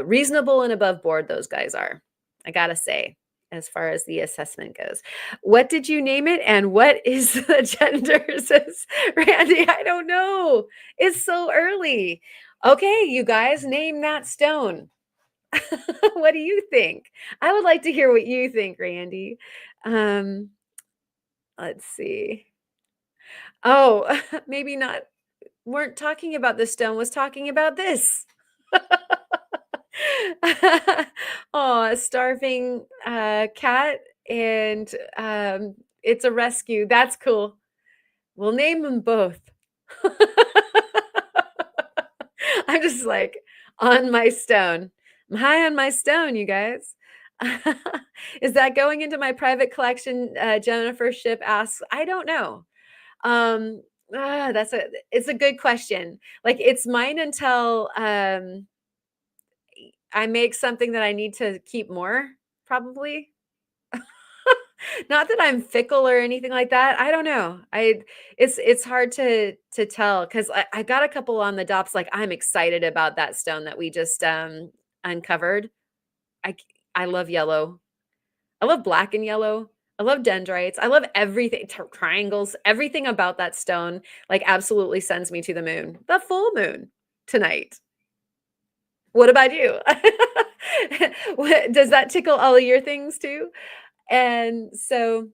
reasonable and above board those guys are. I gotta say, as far as the assessment goes. What did you name it, and what is the gender? Says Randy. I don't know. It's so early. Okay, you guys, name that stone. What do you think? I would like to hear what you think, Randy. Um, let's see. Oh, maybe not. Weren't talking about the stone, was talking about this. Oh, a starving cat, and it's a rescue. That's cool. We'll name them both. I'm just like on my stone. I'm high on my stone, you guys. Is that going into my private collection? Jennifer Ship asks. I don't know. Um, it's a good question. Like it's mine until I make something that I need to keep more, probably. Not that I'm fickle or anything like that. I don't know. It's hard to tell because I got a couple on the dops. Like I'm excited about that stone that we just uncovered. I love yellow. I love black and yellow. I love dendrites. I love everything, triangles, everything about that stone. Like absolutely sends me to the moon. The full moon tonight. What about you? Does that tickle all of your things too? And so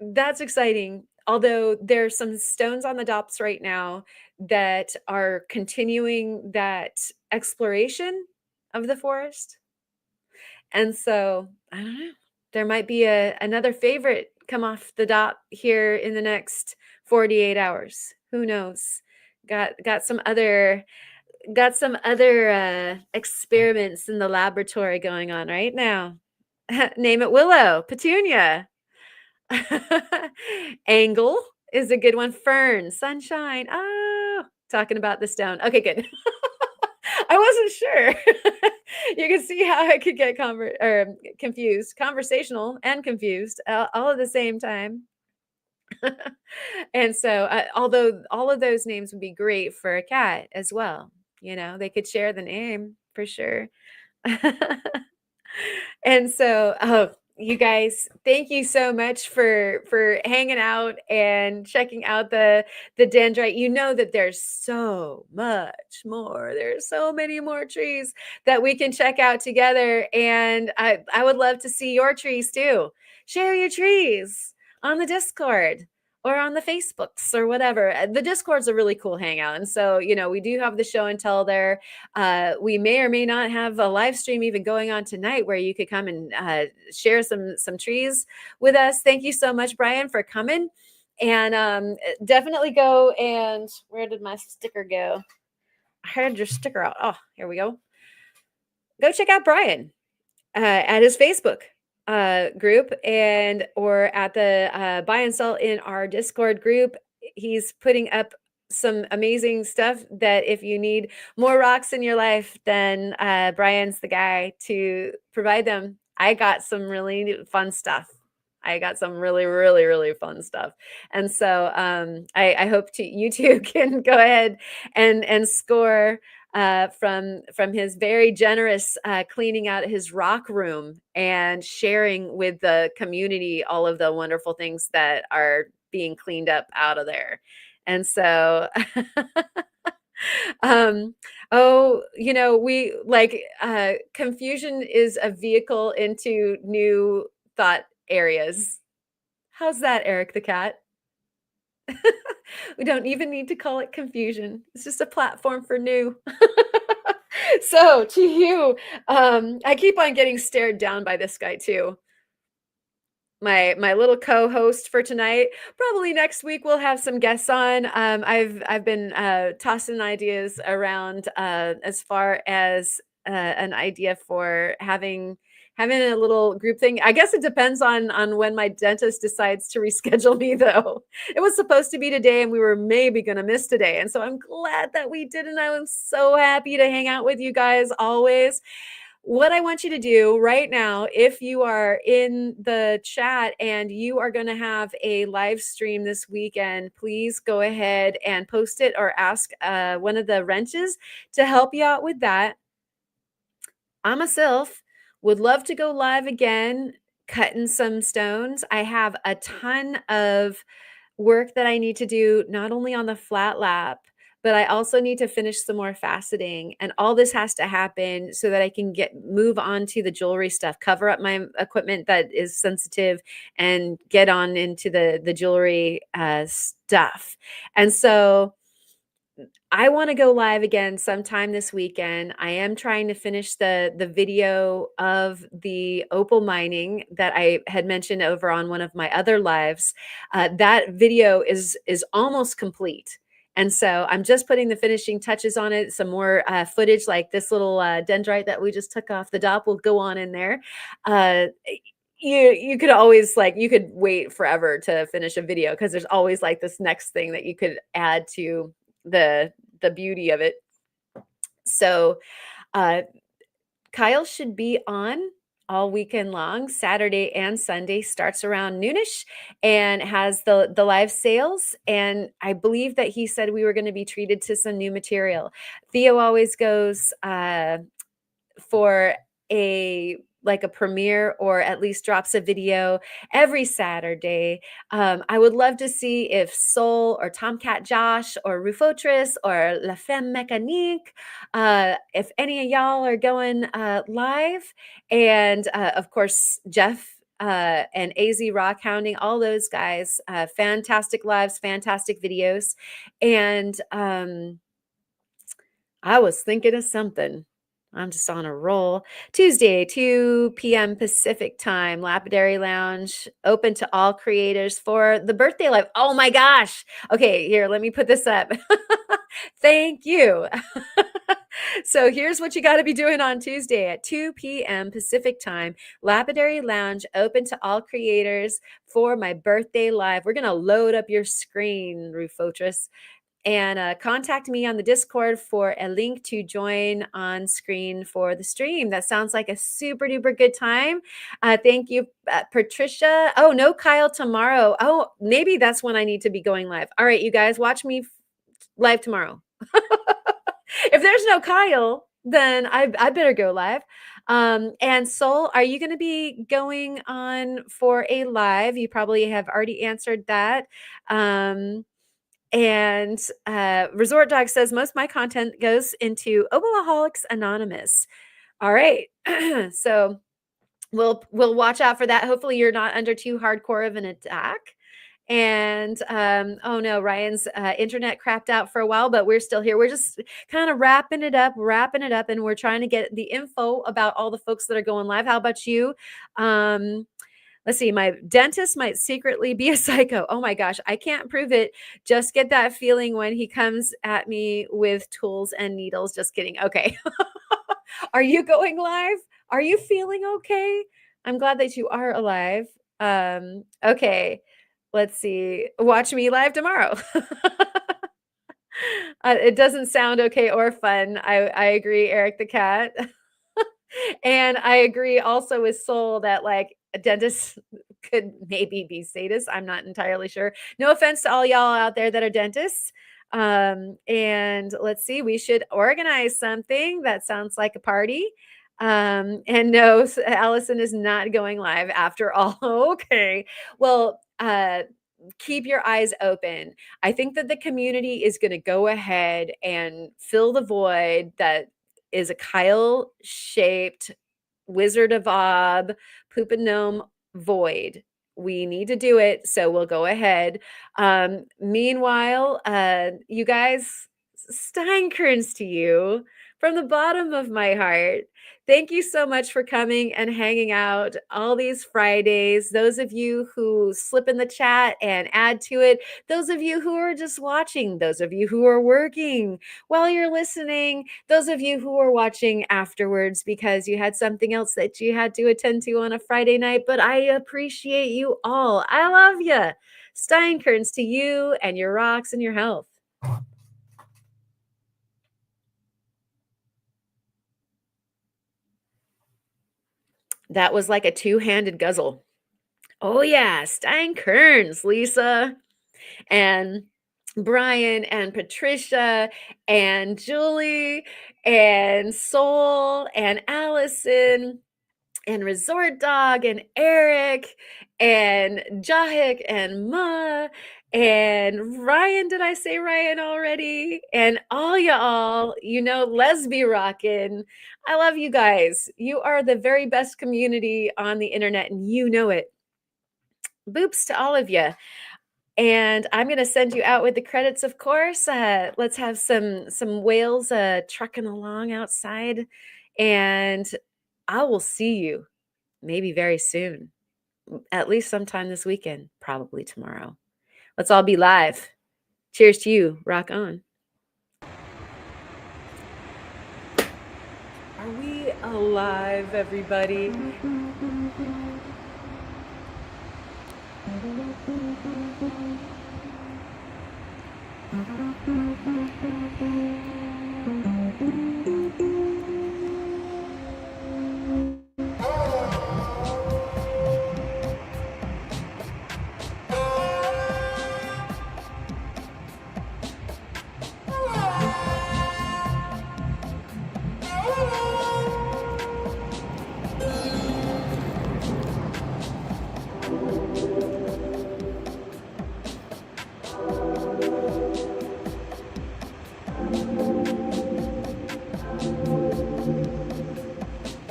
that's exciting. Although there's some stones on the dops right now that are continuing that exploration of the forest. And so, I don't know. There might be another favorite come off the dop here in the next 48 hours. Who knows? Got some other experiments in the laboratory going on right now. Name it Willow, Petunia. Angle is a good one. Fern, sunshine. Oh, talking about the stone. Okay, good. I wasn't sure. You can see how I could get confused, conversational and confused all at the same time. And so, although all of those names would be great for a cat as well, they could share the name for sure. And so, oh, you guys, thank you so much for hanging out and checking out the dendrite. You know that there's so much more. There's so many more trees that we can check out together, and I would love to see your trees too. Share your trees on the Discord or on the Facebooks or whatever. The Discord's a really cool hangout, and so we do have the show and tell there. We may or may not have a live stream even going on tonight where you could come and share some trees with us. Thank you so much, Brian, for coming. And definitely go and where did my sticker go? I had your sticker out. Oh, here we go. Go check out Brian at his Facebook group or at the buy and sell in our Discord group. He's putting up some amazing stuff that if you need more rocks in your life, then Brian's the guy to provide them. I got some really fun stuff. I got some really, really, really fun stuff. And so I hope you two can go ahead and score from his very generous cleaning out his rock room and sharing with the community all of the wonderful things that are being cleaned up out of there. And so, we like confusion is a vehicle into new thought areas. How's that, Eric the cat? We don't even need to call it confusion. It's just a platform for new. So to you, I keep on getting stared down by this guy too. My little co-host for tonight. Probably next week we'll have some guests on. I've been tossing ideas around as far as an idea for having a little group thing. I guess it depends on when my dentist decides to reschedule me though. It was supposed to be today and we were maybe going to miss today. And so I'm glad that we didn't. I was so happy to hang out with you guys always. What I want you to do right now, if you are in the chat and you are going to have a live stream this weekend, please go ahead and post it or ask one of the wrenches to help you out with that. I myself would love to go live again, cutting some stones. I have a ton of work that I need to do, not only on the flat lap, but I also need to finish some more faceting. And all this has to happen so that I can move on to the jewelry stuff, cover up my equipment that is sensitive and get on into the jewelry stuff. And so I want to go live again sometime this weekend. I am trying to finish the video of the opal mining that I had mentioned over on one of my other lives. That video is almost complete. And so I'm just putting the finishing touches on it. Some more footage like this little dendrite that we just took off the dop will go on in there. Uh, you could always like you could wait forever to finish a video because there's always like this next thing that you could add to the beauty of it. So uh, Kyle should be on all weekend long. Saturday and Sunday starts around noonish and has the live sales. And I believe that he said we were going to be treated to some new material. Theo always goes for a like a premiere or at least drops a video every Saturday. I would love to see if Soul or Tomcat Josh or Rufotris or La Femme Mécanique, if any of y'all are going live. And of course, Jeff and AZ Rock Hounding, all those guys, fantastic lives, fantastic videos. And I was thinking of something. I'm just on a roll. Tuesday, 2 p.m. Pacific time, Lapidary Lounge, open to all creators for the birthday live. Oh my gosh. Okay, here, let me put this up. Thank you. So here's what you got to be doing on Tuesday at 2 p.m. Pacific time, Lapidary Lounge, open to all creators for my birthday live. We're going to load up your screen, Rufotris, and contact me on the Discord for a link to join on screen for the stream. That sounds like a super duper good time. Thank you, Patricia. Oh, no, Kyle tomorrow. Oh, maybe that's when I need to be going live. All right, you guys, watch me live tomorrow. If there's no Kyle, then I better go live. And Soul, are you going to be going on for a live? You probably have already answered that. And Resort Dog says most of my content goes into Opalaholics Anonymous. All right. So we'll watch out for that. Hopefully you're not under too hardcore of an attack. And oh no, Ryan's internet crapped out for a while, but we're still here. We're just kind of wrapping it up, and we're trying to get the info about all the folks that are going live. How about you? Let's see, my dentist might secretly be a psycho. Oh my gosh, I can't prove it. Just get that feeling when he comes at me with tools and needles. Just kidding. Okay. Are you going live? Are you feeling okay? I'm glad that you are alive. Okay. Let's see. Watch me live tomorrow. It doesn't sound okay or fun. I agree, Eric the cat. And I agree also with Soul that like a dentist could maybe be sadist. I'm not entirely sure. No offense to all y'all out there that are dentists. And let's see, we should organize something that sounds like a party. And no, Allison is not going live after all. Okay. Well, keep your eyes open. I think that the community is going to go ahead and fill the void that is a Kyle shaped Wizard of Ob Poop Gnome void. We need to do it, so we'll go ahead. Meanwhile, you guys, Steinkerns to you from the bottom of my heart. Thank you so much for coming and hanging out all these Fridays. Those of you who slip in the chat and add to it, those of you who are just watching, those of you who are working while you're listening, those of you who are watching afterwards because you had something else that you had to attend to on a Friday night. But I appreciate you all. I love you. Steinkerns to you and your rocks and your health. That was like a two-handed guzzle. Oh yeah, Steinkerns, Lisa, and Brian and Patricia and Julie and Soul and Allison and Resort Dog and Eric and Jahik and Ma and Ryan. Did I say Ryan already? And all y'all, you know, Lesby Rockin'. I love you guys. You are the very best community on the internet, and you know it. Boops to all of you. And I'm gonna send you out with the credits, of course. Let's have some whales trucking along outside, and I will see you maybe very soon, at least sometime this weekend, probably tomorrow. Let's all be live. Cheers to you. Rock on. Are we alive, everybody?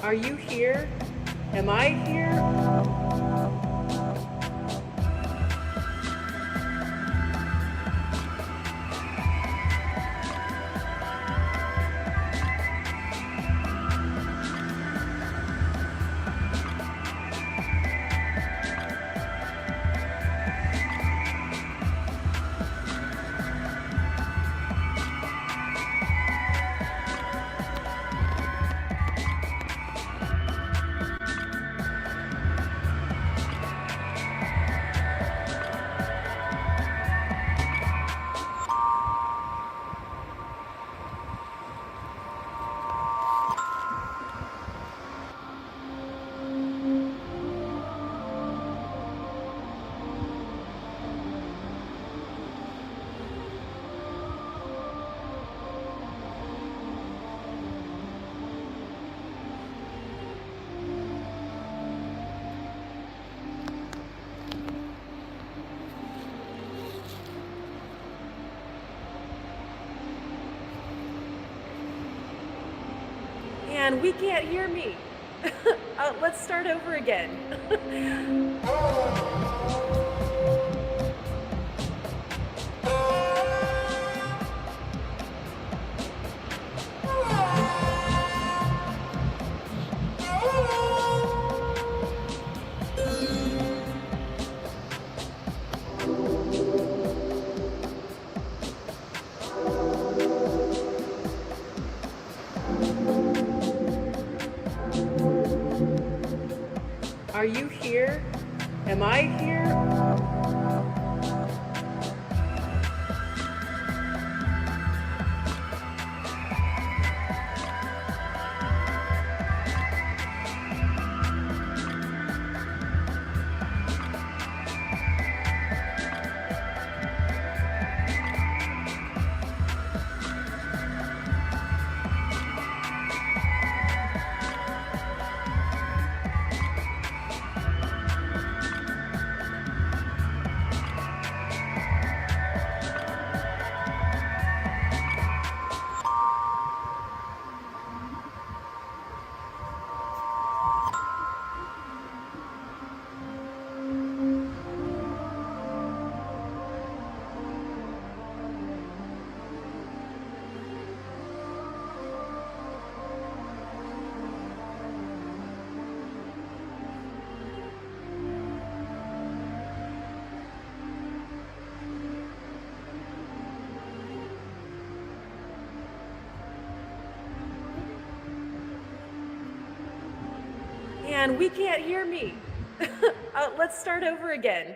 Are you here? Am I here? And we can't hear me. Let's start over again. Are you here? Am I here? And we can't hear me. Let's start over again.